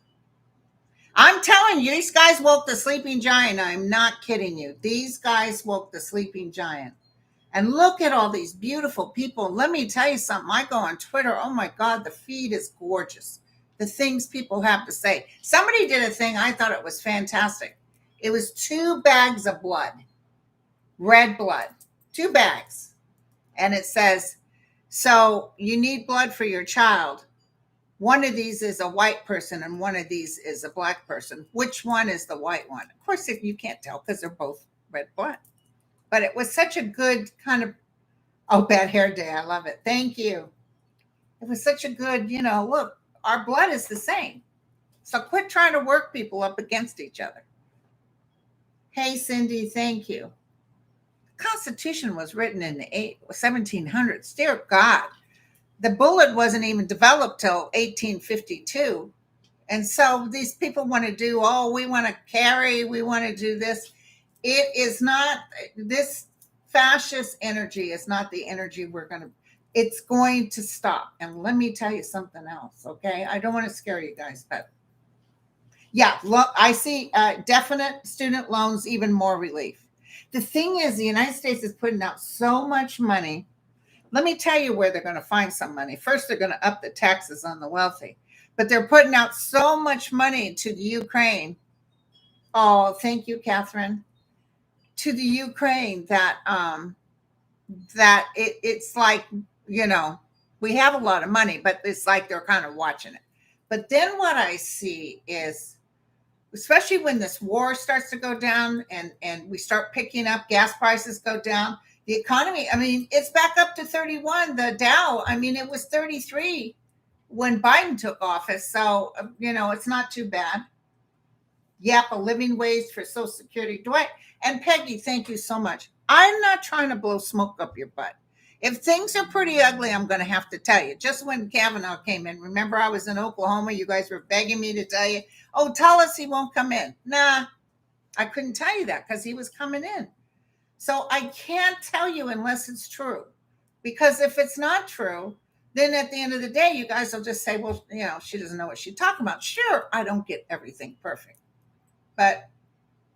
I'm telling you, these guys woke the sleeping giant. I'm not kidding you. These guys woke the sleeping giant. And look at all these beautiful people. Let me tell you something. I go on Twitter. Oh my God, the feed is gorgeous. The things people have to say. Somebody did a thing. I thought it was fantastic. It was 2 bags of blood, red blood, 2 bags. And it says, so you need blood for your child. One of these is a white person and one of these is a black person. Which one is the white one? Of course, if you can't tell because they're both red blood. But it was such a good kind of, oh, bad hair day. I love it. Thank you. It was such a good, look, our blood is the same. So quit trying to work people up against each other. Hey, Cindy, thank you. The Constitution was written in the 1700s. Dear God, the bullet wasn't even developed till 1852. And so these people want to do, oh, we want to carry, we want to do this. It is not, this fascist energy is not the energy it's going to stop. And let me tell you something else, okay? I don't want to scare you guys, but yeah, I see definite student loans, even more relief. The thing is, the United States is putting out so much money. Let me tell you where they're going to find some money. First, they're going to up the taxes on the wealthy, but they're putting out so much money to the Ukraine. Oh, thank you, Catherine. To the Ukraine that it's like, we have a lot of money, but it's like they're kind of watching it. But then what I see is, especially when this war starts to go down and we start picking up, gas prices go down, the economy, I mean, it's back up to 31. The Dow, I mean, it was 33 when Biden took office. So, it's not too bad. Yep, a living wage for Social Security. Dwight and Peggy, thank you so much. I'm not trying to blow smoke up your butt. If things are pretty ugly, I'm going to have to tell you. Just when Kavanaugh came in, remember I was in Oklahoma, you guys were begging me to tell you, oh, tell us he won't come in. Nah, I couldn't tell you that because he was coming in. So I can't tell you unless it's true. Because if it's not true, then at the end of the day, you guys will just say, well, she doesn't know what she's talking about. Sure, I don't get everything perfect, but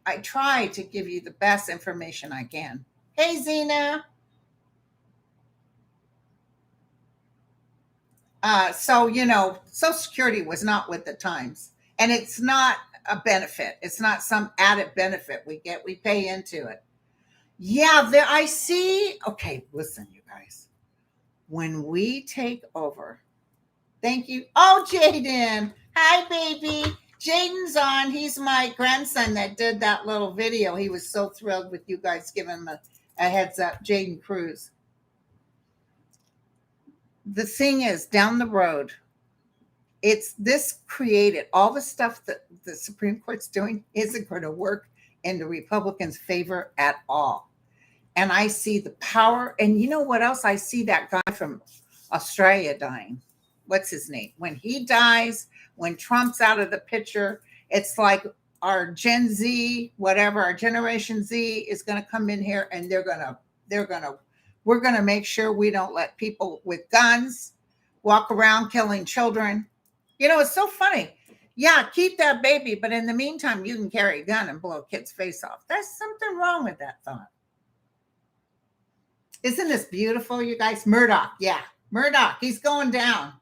I try to give you the best information I can. Hey, Zena. So, Social Security was not with the times, and it's not a benefit. It's not some added benefit we get. We pay into it. Yeah, I see. Okay, listen, you guys. When we take over, thank you. Oh, Jaden. Hi, baby. Jaden's on. He's my grandson that did that little video. He was so thrilled with you guys giving him a heads up. Jaden Cruz. The thing is, down the road, it's this created all the stuff that the Supreme Court's doing isn't going to work in the Republicans' favor at all. And I see the power. And you know what else? I see that guy from Australia dying. What's his name? When he dies, when Trump's out of the picture, it's like our Gen Z, whatever, our Generation Z is going to come in here and we're going to make sure we don't let people with guns walk around killing children. It's so funny. Yeah, keep that baby, but in the meantime, you can carry a gun and blow a kid's face off. There's something wrong with that thought. Isn't this beautiful, you guys? Murdoch, yeah. Murdoch, he's going down.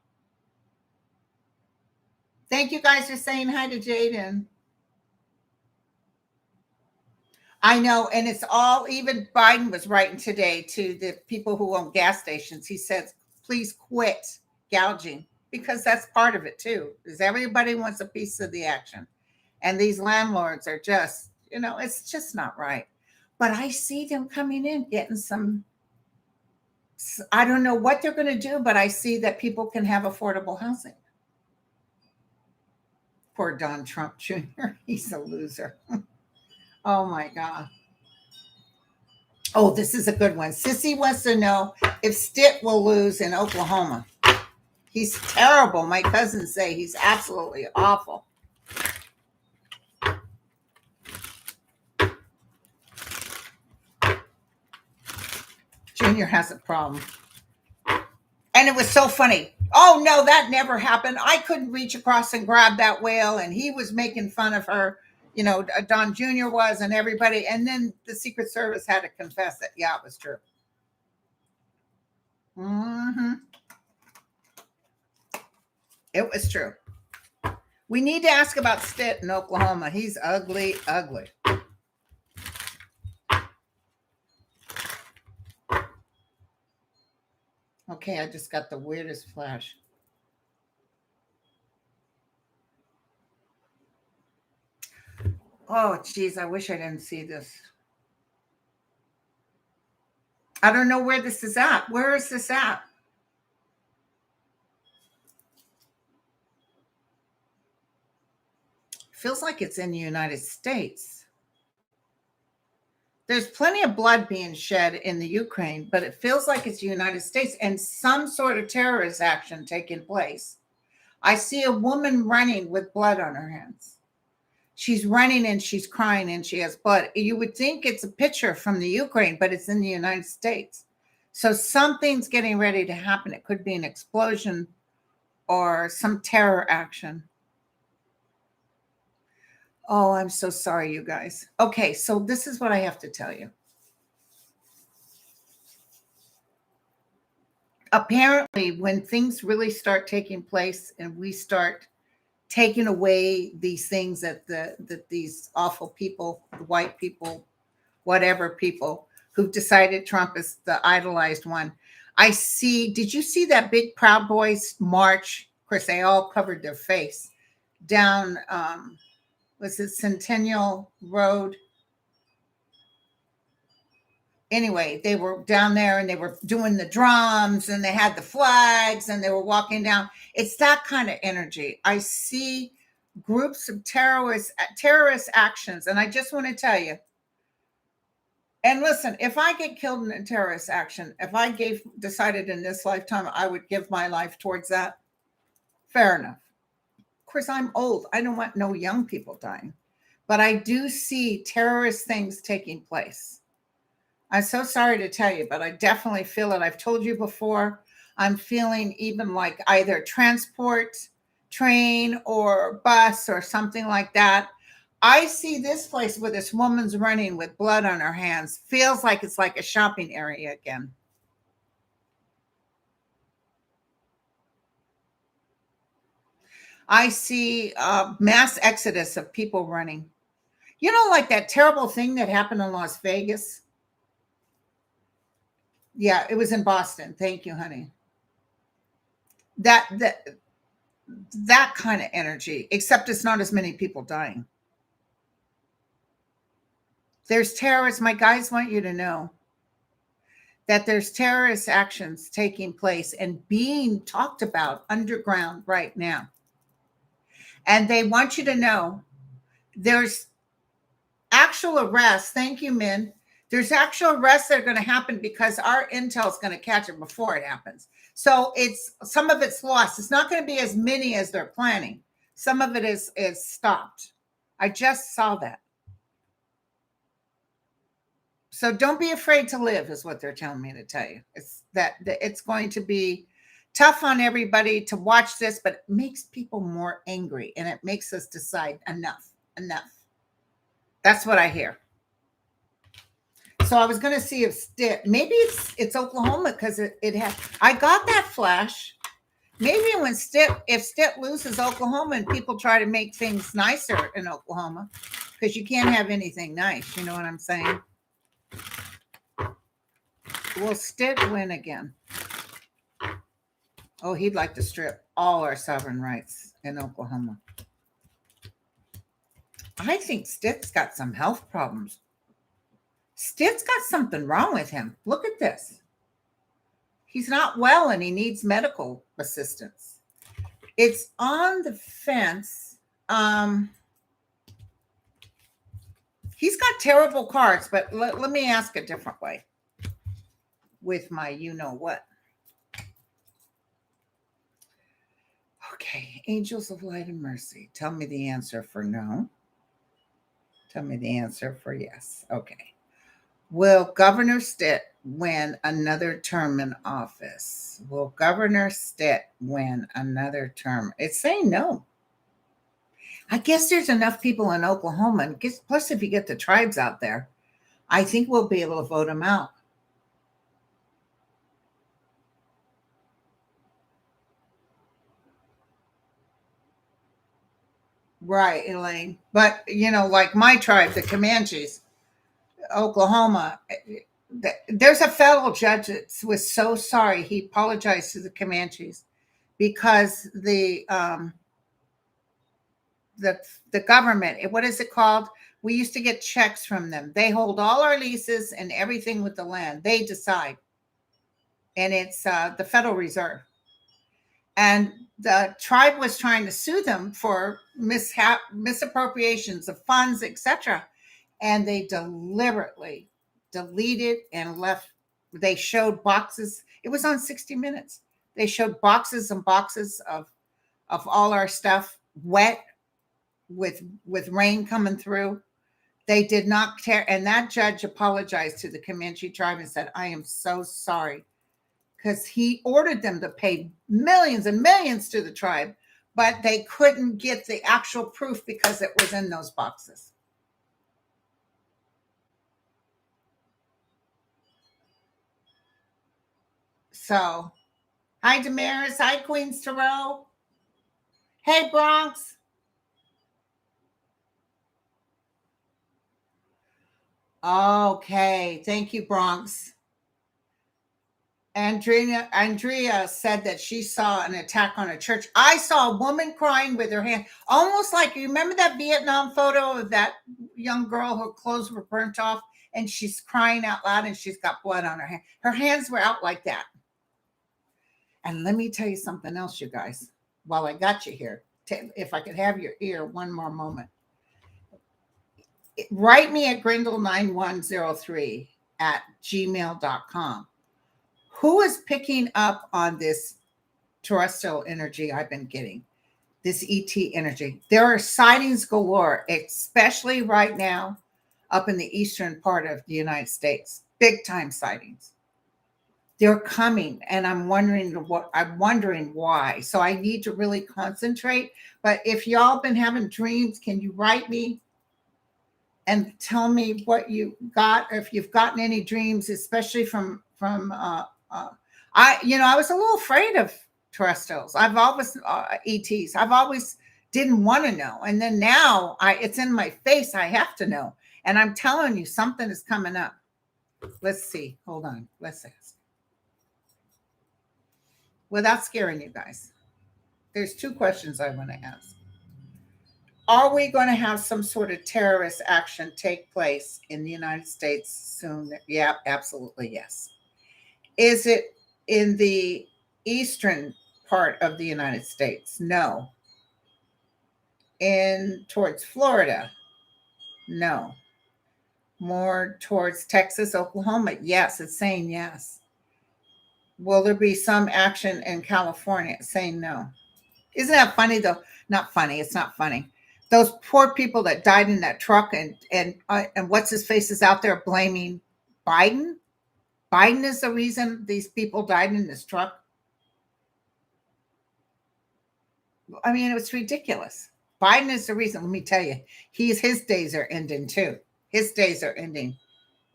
Thank you guys for saying hi to Jaden. I know, and it's all, even Biden was writing today to the people who own gas stations. He says, please quit gouging, because that's part of it too, is everybody wants a piece of the action. And these landlords are just, it's just not right. But I see them coming in, getting some, I don't know what they're going to do, but I see that people can have affordable housing. Poor Don Trump Jr. He's a loser. Oh my God. Oh, this is a good one. Sissy wants to know if Stitt will lose in Oklahoma. He's terrible. My cousins say he's absolutely awful. Junior has a problem. And it was so funny. Oh, no, that never happened. I couldn't reach across and grab that whale. And he was making fun of her. You know, Don Jr. was and everybody. And then the Secret Service had to confess it. Yeah, it was true. Mm-hmm. It was true. We need to ask about Stitt in Oklahoma. He's ugly, ugly. Okay, I just got the weirdest flash. Oh, geez, I wish I didn't see this. I don't know where this is at. Where is this at? Feels like it's in the United States. There's plenty of blood being shed in the Ukraine, but it feels like it's the United States and some sort of terrorist action taking place. I see a woman running with blood on her hands. She's running and she's crying and she has blood. You would think it's a picture from the Ukraine, but it's in the United States. So something's getting ready to happen. It could be an explosion or some terror action. Oh, I'm so sorry, you guys. Okay, so this is what I have to tell you. Apparently, when things really start taking place and we start taking away these things that these awful people, the white people, whatever people who've decided Trump is the idolized one. I see, did you see that big Proud Boys march? Of course, they all covered their face down, was it Centennial Road? Anyway, they were down there and they were doing the drums and they had the flags and they were walking down. It's that kind of energy. I see groups of terrorist actions. And I just want to tell you, and listen, if I get killed in a terrorist action, if I decided in this lifetime I would give my life towards that, fair enough. Of course, I'm old. I don't want no young people dying. But I do see terrorist things taking place. I'm so sorry to tell you, but I definitely feel it. I've told you before, I'm feeling even like either transport, train, or bus or something like that. I see this place where this woman's running with blood on her hands. Feels like it's like a shopping area again. I see a mass exodus of people running. You know, like that terrible thing that happened in Las Vegas? Yeah, it was in Boston. Thank you, honey. That kind of energy, except it's not as many people dying. There's terrorists. My guys want you to know that there's terrorist actions taking place and being talked about underground right now. And they want you to know there's actual arrests. Thank you, Min. There's actual arrests that are going to happen because our intel is going to catch it before it happens. So it's some of it's lost. It's not going to be as many as they're planning. Some of it is stopped. I just saw that. So don't be afraid to live is what they're telling me to tell you. It's that it's going to be tough on everybody to watch this, but it makes people more angry and it makes us decide enough. That's what I hear. So I was going to see if Stitt, maybe it's Oklahoma because it had, I got that flash. Maybe if Stitt loses Oklahoma and people try to make things nicer in Oklahoma, because you can't have anything nice. You know what I'm saying? Will Stitt win again? Oh, he'd like to strip all our sovereign rights in Oklahoma. I think Stitt's got some health problems. Stitt's got something wrong with him. Look at this. He's not well and he needs medical assistance. It's on the fence. He's got terrible cards, but let me ask a different way with my you know what. Okay, angels of light and mercy. Tell me the answer for no. Tell me the answer for yes. Okay. Will Governor Stitt win another term in office? Will Governor Stitt win another term? It's saying no. I guess there's enough people in Oklahoma, and plus if you get the tribes out there, I think we'll be able to vote them out. Right, Elaine. But, like my tribe, the Comanches, Oklahoma, there's a federal judge that was so sorry. He apologized to the Comanches because the government, what is it called? We used to get checks from them. They hold all our leases and everything with the land. They decide. And it's the Federal Reserve. And the tribe was trying to sue them for misappropriations of funds, etc. And they deliberately deleted and left. They showed boxes. It was on 60 Minutes. They showed boxes and boxes of all our stuff wet with rain coming through. They did not care. And that judge apologized to the Comanche tribe and said, I am so sorry. Because he ordered them to pay millions and millions to the tribe, but they couldn't get the actual proof because it was in those boxes. So, hi, Damaris. Hi, Queens Tarot. Hey, Bronx. Okay. Thank you, Bronx. Andrea said that she saw an attack on a church. I saw a woman crying with her hand, almost like, you remember that Vietnam photo of that young girl, her clothes were burnt off, and she's crying out loud and she's got blood on her hand. Her hands were out like that. And let me tell you something else, you guys, while I got you here, if I could have your ear one more moment. Write me at grindle9103@gmail.com. Who is picking up on this terrestrial energy I've been getting, this ET energy? There are sightings galore, especially right now up in the eastern part of the United States. Big time sightings. They're coming, and I'm wondering why. So I need to really concentrate. But if y'all been having dreams, can you write me and tell me what you got, or if you've gotten any dreams, especially from I was a little afraid of terrestrials. I've always ETs. I've always didn't want to know, and then now it's in my face. I have to know, and I'm telling you, something is coming up. Let's see. Hold on. Let's ask. Without scaring you guys, there's two questions I want to ask. Are we going to have some sort of terrorist action take place in the United States soon? Yeah, absolutely, yes. Is it in the eastern part of the United States? No. Towards Florida? No. More towards Texas, Oklahoma? Yes, it's saying yes. Will there be some action in California? It's saying no. Isn't that funny though? Not funny. It's not funny. Those poor people that died in that truck, and what's his face is out there blaming Biden. Biden is the reason these people died in this truck. I mean, it was ridiculous. Biden is the reason. Let me tell you, his days are ending too. His days are ending.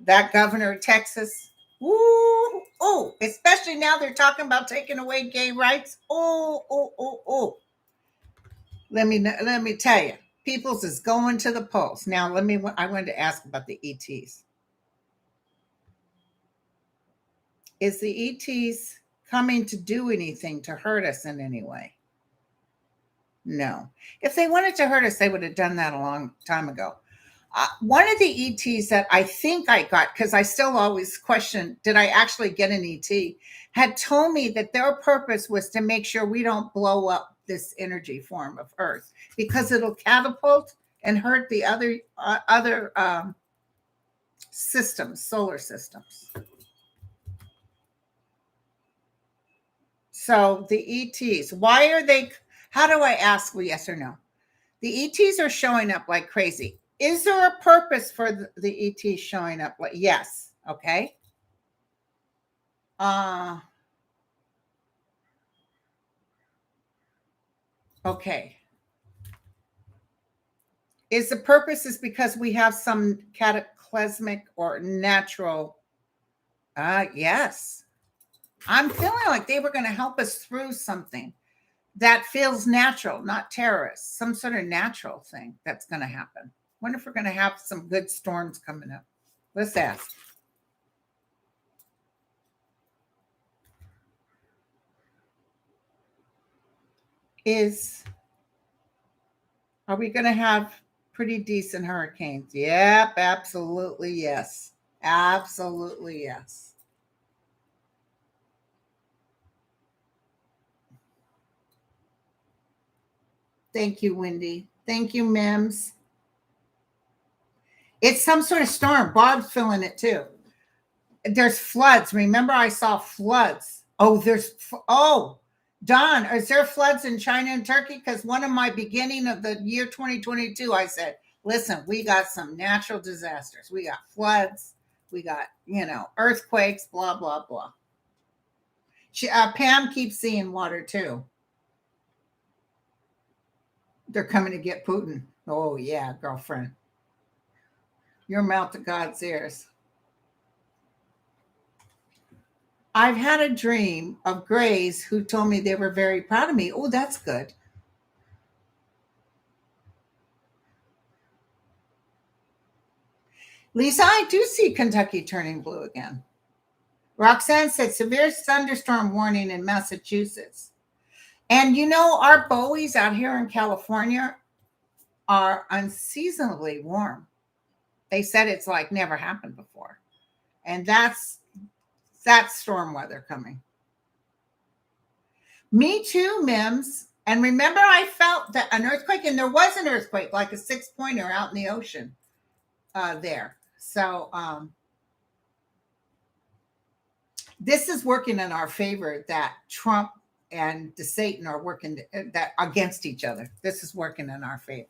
That governor of Texas, ooh, oh, especially now they're talking about taking away gay rights. Oh. Let me tell you, people's is going to the polls. Now, I wanted to ask about the ETs. Is the ETs coming to do anything to hurt us in any way? No. If they wanted to hurt us, they would have done that a long time ago. One of the ETs that I think I got, because I still always question, did I actually get an ET, had told me that their purpose was to make sure we don't blow up this energy form of Earth, because it'll catapult and hurt the other systems, solar systems. So the ETs, why are they? How do I ask? Well, yes or no? The ETs are showing up like crazy. Is there a purpose for the ETs showing up? Like, yes. Okay. Okay. Is the purpose is because we have some cataclysmic or natural? Yes. I'm feeling like they were going to help us through something that feels natural, not terrorist, some sort of natural thing that's going to happen. Wonder if we're going to have some good storms coming up. Let's ask. Are we going to have pretty decent hurricanes? Yep, absolutely yes. Absolutely yes. Thank you, Wendy. Thank you, Mims. It's some sort of storm. Bob's feeling it too. There's floods. Remember, I saw floods. Don, is there floods in China and Turkey? Because one of my beginning of the year 2022, I said, listen, we got some natural disasters. We got floods. We got, earthquakes, blah, blah, blah. Pam keeps seeing water too. They're coming to get Putin. Oh, yeah, girlfriend. Your mouth to God's ears. I've had a dream of Grays who told me they were very proud of me. Oh, that's good. Lisa, I do see Kentucky turning blue again. Roxanne said severe thunderstorm warning in Massachusetts. And our Bowies out here in California are unseasonably warm. They said it's like never happened before. And that's storm weather coming. Me too, Mims. And remember, I felt that an earthquake, and there was an earthquake, like a 6-pointer out in the ocean there. So this is working in our favor, that Trump and Satan are working that against each other. This is working in our favor.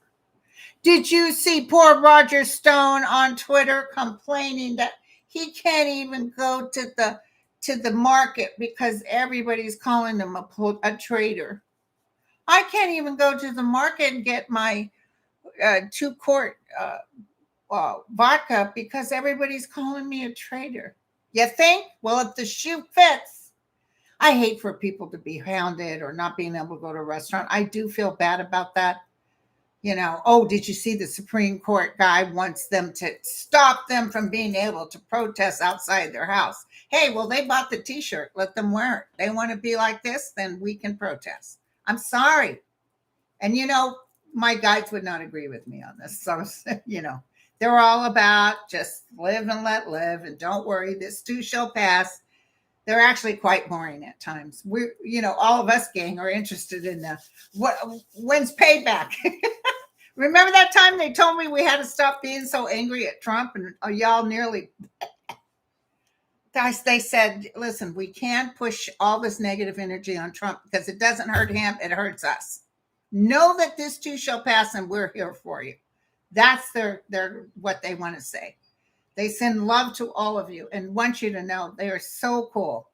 Did you see poor Roger Stone on Twitter complaining that he can't even go to the market because everybody's calling him a traitor? I can't even go to the market and get my 2-quart vodka because everybody's calling me a traitor. You think? Well, if the shoe fits. I hate for people to be hounded or not being able to go to a restaurant. I do feel bad about that. Did you see the Supreme Court guy wants them to stop them from being able to protest outside their house? Hey, well, they bought the t-shirt. Let them wear it. They want to be like this, then we can protest. I'm sorry. And, my guides would not agree with me on this. So, they're all about just live and let live. And don't worry, this too shall pass. They're actually quite boring at times. We're, all of us gang are interested in when's payback. Remember that time they told me we had to stop being so angry at Trump, and y'all nearly. Guys, they said, listen, we can't push all this negative energy on Trump because it doesn't hurt him, it hurts us. Know that this too shall pass, and we're here for you. That's their what they want to say. They send love to all of you and want you to know they are so cool.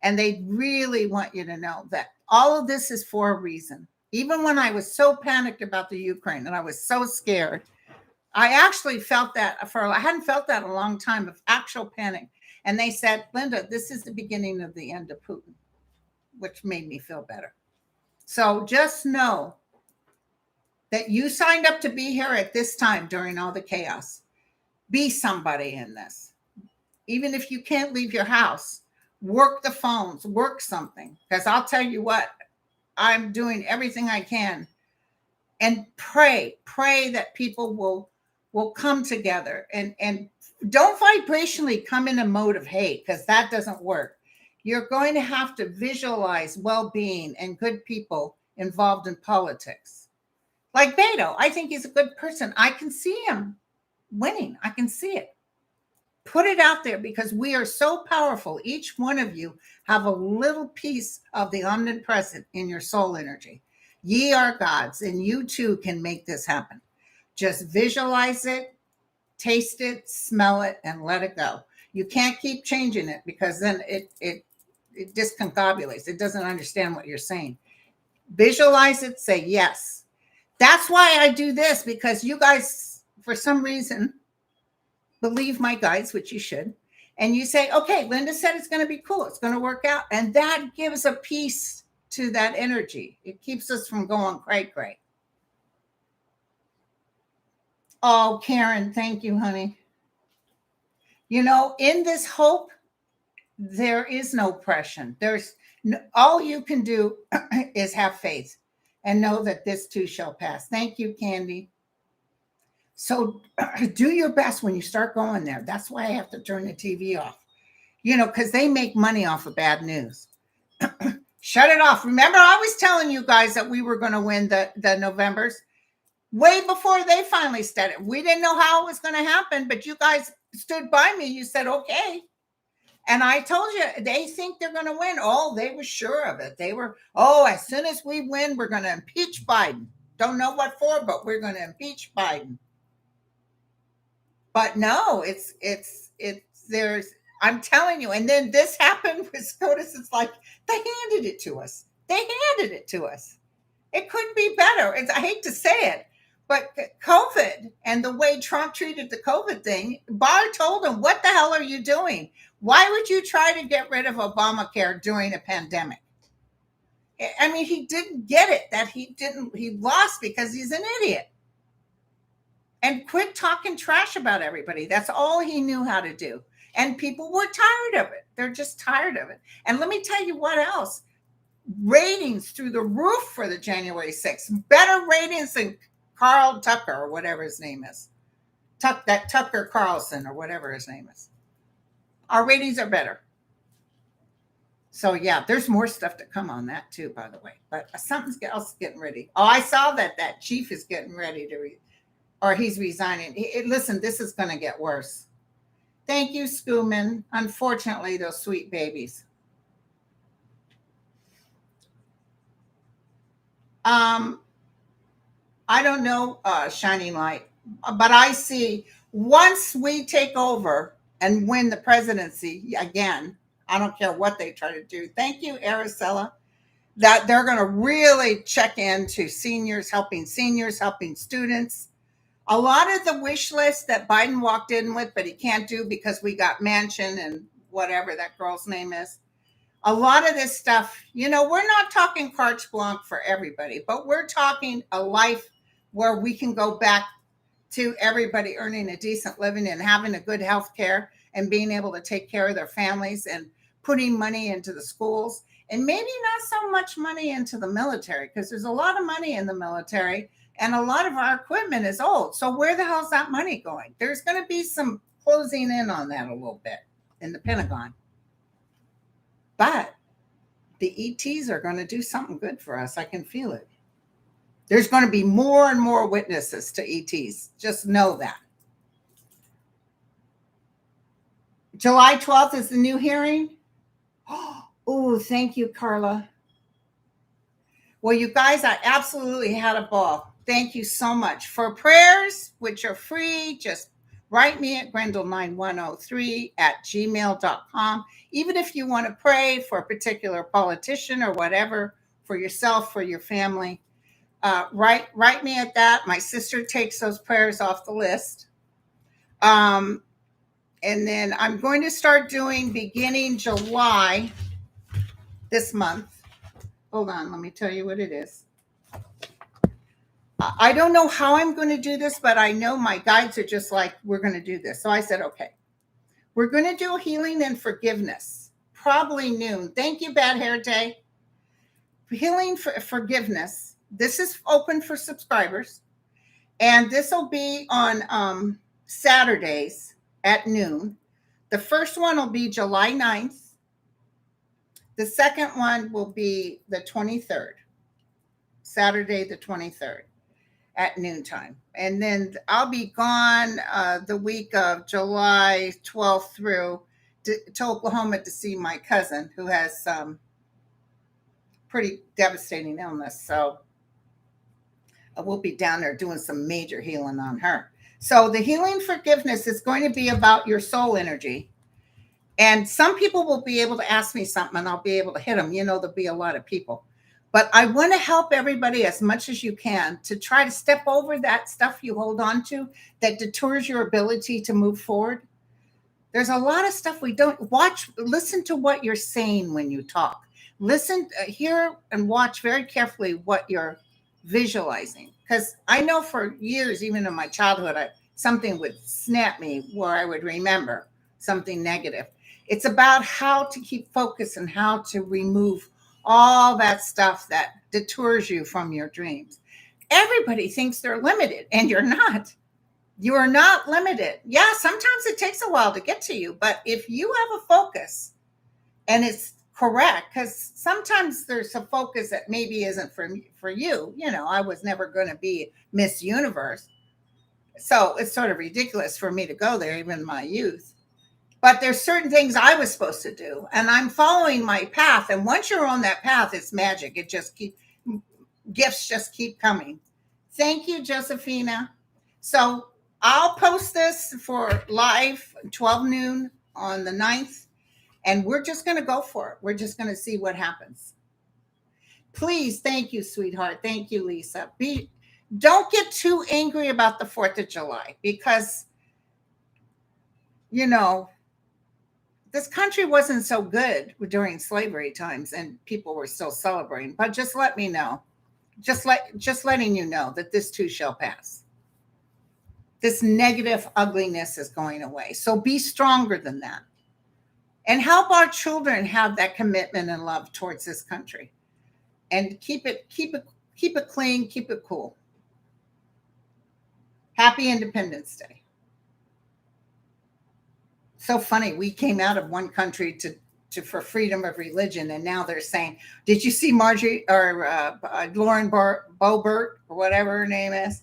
And they really want you to know that all of this is for a reason. Even when I was so panicked about the Ukraine and I was so scared, I actually felt that I hadn't felt that in a long time, of actual panic. And they said, Linda, this is the beginning of the end of Putin, which made me feel better. So just know that you signed up to be here at this time during all the chaos. Be somebody in this. Even if you can't leave your house, work the phones, work something. Because I'll tell you what, I'm doing everything I can. And pray that people will come together and don't vibrationally come in a mode of hate, because that doesn't work. You're going to have to visualize well-being and good people involved in politics. Like Beto, I think he's a good person. I can see him winning. I can see it. Put it out there because we are so powerful. Each one of you have a little piece of the omnipresent in your soul energy. Ye are gods, and you too can make this happen. Just visualize it, taste it, smell it, and let it go. You can't keep changing it because then it discombobulates. It doesn't understand what you're saying. Visualize it, say yes. That's why I do this, because you guys, for some reason, believe my guides, which you should. And you say, okay, Linda said it's going to be cool. It's going to work out. And that gives a peace to that energy. It keeps us from going cray-cray. Oh, Karen, thank you, honey. You know, in this hope, there is no oppression. There's all you can do is have faith and know that this too shall pass. Thank you, Candy. So do your best when you start going there. That's why I have to turn the TV off, you know, because they make money off of bad news. Shut it off. Remember, I was telling you guys that we were going to win the Novembers way before they finally said it. We didn't know how it was going to happen, but you guys stood by me. You said, okay. And I told you, they think they're going to win. Oh, they were sure of it. They were, as soon as we win, we're going to impeach Biden. Don't know what for, but we're going to impeach Biden. But no, I'm telling you. And then this happened with SCOTUS. It's like they handed it to us. It couldn't be better. I hate to say it, but COVID and the way Trump treated the COVID thing, Barr told him, what the hell are you doing? Why would you try to get rid of Obamacare during a pandemic? I mean, he didn't get it, he lost because he's an idiot. And quit talking trash about everybody. That's all he knew how to do. And people were tired of it. They're just tired of it. And let me tell you what else. Ratings through the roof for the January 6th. Better ratings than Carl Tucker or whatever his name is. That Tucker Carlson or whatever his name is. Our ratings are better. So yeah, there's more stuff to come on that too, by the way. But something else is getting ready. Oh, I saw that chief is getting ready to or he's resigning. Listen, this is going to get worse. Thank you, Schooman. Unfortunately, those sweet babies. I don't know, Shining Light, but I see once we take over and win the presidency again, I don't care what they try to do. Thank you, Araceli, that they're going to really check into seniors, helping students. A lot of the wish list that Biden walked in with, but he can't do because we got Manchin and whatever that girl's name is. A lot of this stuff, you know, we're not talking carte blanche for everybody, but we're talking a life where we can go back to everybody earning a decent living and having a good health care and being able to take care of their families and putting money into the schools and maybe not so much money into the military because there's a lot of money in the military. And a lot of our equipment is old. So where the hell's that money going? There's going to be some closing in on that a little bit in the Pentagon. But the ETs are going to do something good for us. I can feel it. There's going to be more and more witnesses to ETs. Just know that. July 12th is the new hearing. Oh, thank you, Carla. Well, you guys, I absolutely had a ball. Thank you so much. For prayers, which are free, just write me at grendel9103@gmail.com. Even if you want to pray for a particular politician or whatever, for yourself, for your family, write me at that. My sister takes those prayers off the list. And then I'm going to start doing beginning July this month. Hold on, let me tell you what it is. I don't know how I'm going to do this, but I know my guides are just like, we're going to do this. So I said, okay, we're going to do healing and forgiveness, probably noon. Thank you, Bad Hair Day. Healing for forgiveness. This is open for subscribers. And this will be on Saturdays at noon. The first one will be July 9th. The second one will be the 23rd. Saturday the 23rd at noontime. And then I'll be gone the week of July 12th through to Oklahoma to see my cousin who has some pretty devastating illness. So we'll be down there doing some major healing on her. So the healing forgiveness is going to be about your soul energy. And some people will be able to ask me something and I'll be able to hit them. There'll be a lot of people. But I want to help everybody as much as you can to try to step over that stuff you hold on to that deters your ability to move forward. There's a lot of stuff we don't watch. Listen to what you're saying when you talk. Listen, hear, and watch very carefully what you're visualizing. Because I know for years, even in my childhood, something would snap me where I would remember something negative. It's about how to keep focus and how to remove all that stuff that deters you from your dreams. Everybody thinks they're limited, and you're not. You are not limited. Yeah, sometimes it takes a while to get to you, but if you have a focus and it's correct, because sometimes there's a focus that maybe isn't for you. I was never going to be Miss Universe. So it's sort of ridiculous for me to go there, even in my youth. But there's certain things I was supposed to do, and I'm following my path. And once you're on that path, it's magic. Gifts just keep coming. Thank you, Josephina. So I'll post this for live 12 noon on the 9th, and we're just going to go for it. We're just going to see what happens. Please, thank you, sweetheart. Thank you, Lisa. Don't get too angry about the 4th of July because, this country wasn't so good during slavery times and people were still celebrating. But just let me know. Just letting you know that this too shall pass. This negative ugliness is going away. So be stronger than that. And help our children have that commitment and love towards this country. And keep it clean, keep it cool. Happy Independence Day. So funny. We came out of one country for freedom of religion, and now they're saying, "Did you see Marjorie or Lauren Boebert or whatever her name is?"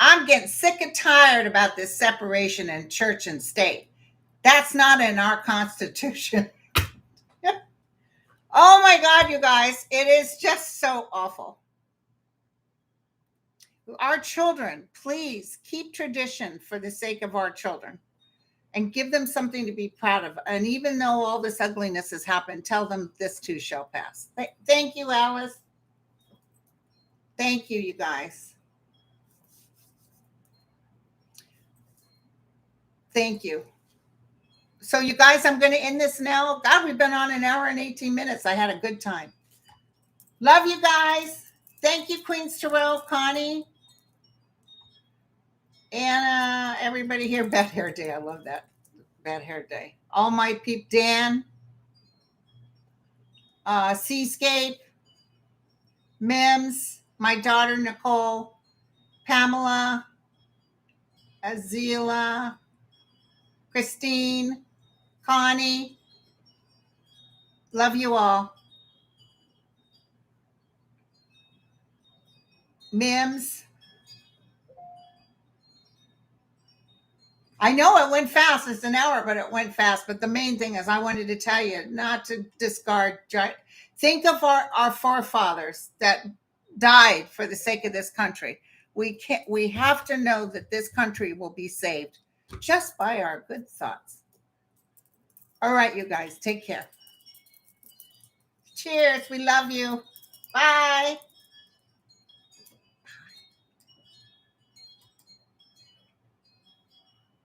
I'm getting sick and tired about this separation in church and state. That's not in our Constitution. Oh my God, you guys, it is just so awful. Our children, please keep tradition for the sake of our children. And give them something to be proud of. And even though all this ugliness has happened, tell them this too shall pass. Thank you, Alice. Thank you, you guys. Thank you. So, you guys, I'm going to end this now. God, we've been on an hour and 18 minutes. I had a good time. Love you guys. Thank you, Queens Terrell, Connie, Anna, everybody here. Bad Hair Day. I love that. Bad Hair Day. All my people, Dan, Seascape, Mims, my daughter, Nicole, Pamela, Azila, Christine, Connie. Love you all. Mims. I know it went fast. It's an hour, but it went fast. But the main thing is I wanted to tell you not to discard. Think of our forefathers that died for the sake of this country. We have to know that this country will be saved just by our good thoughts. All right, you guys, take care. Cheers. We love you. Bye.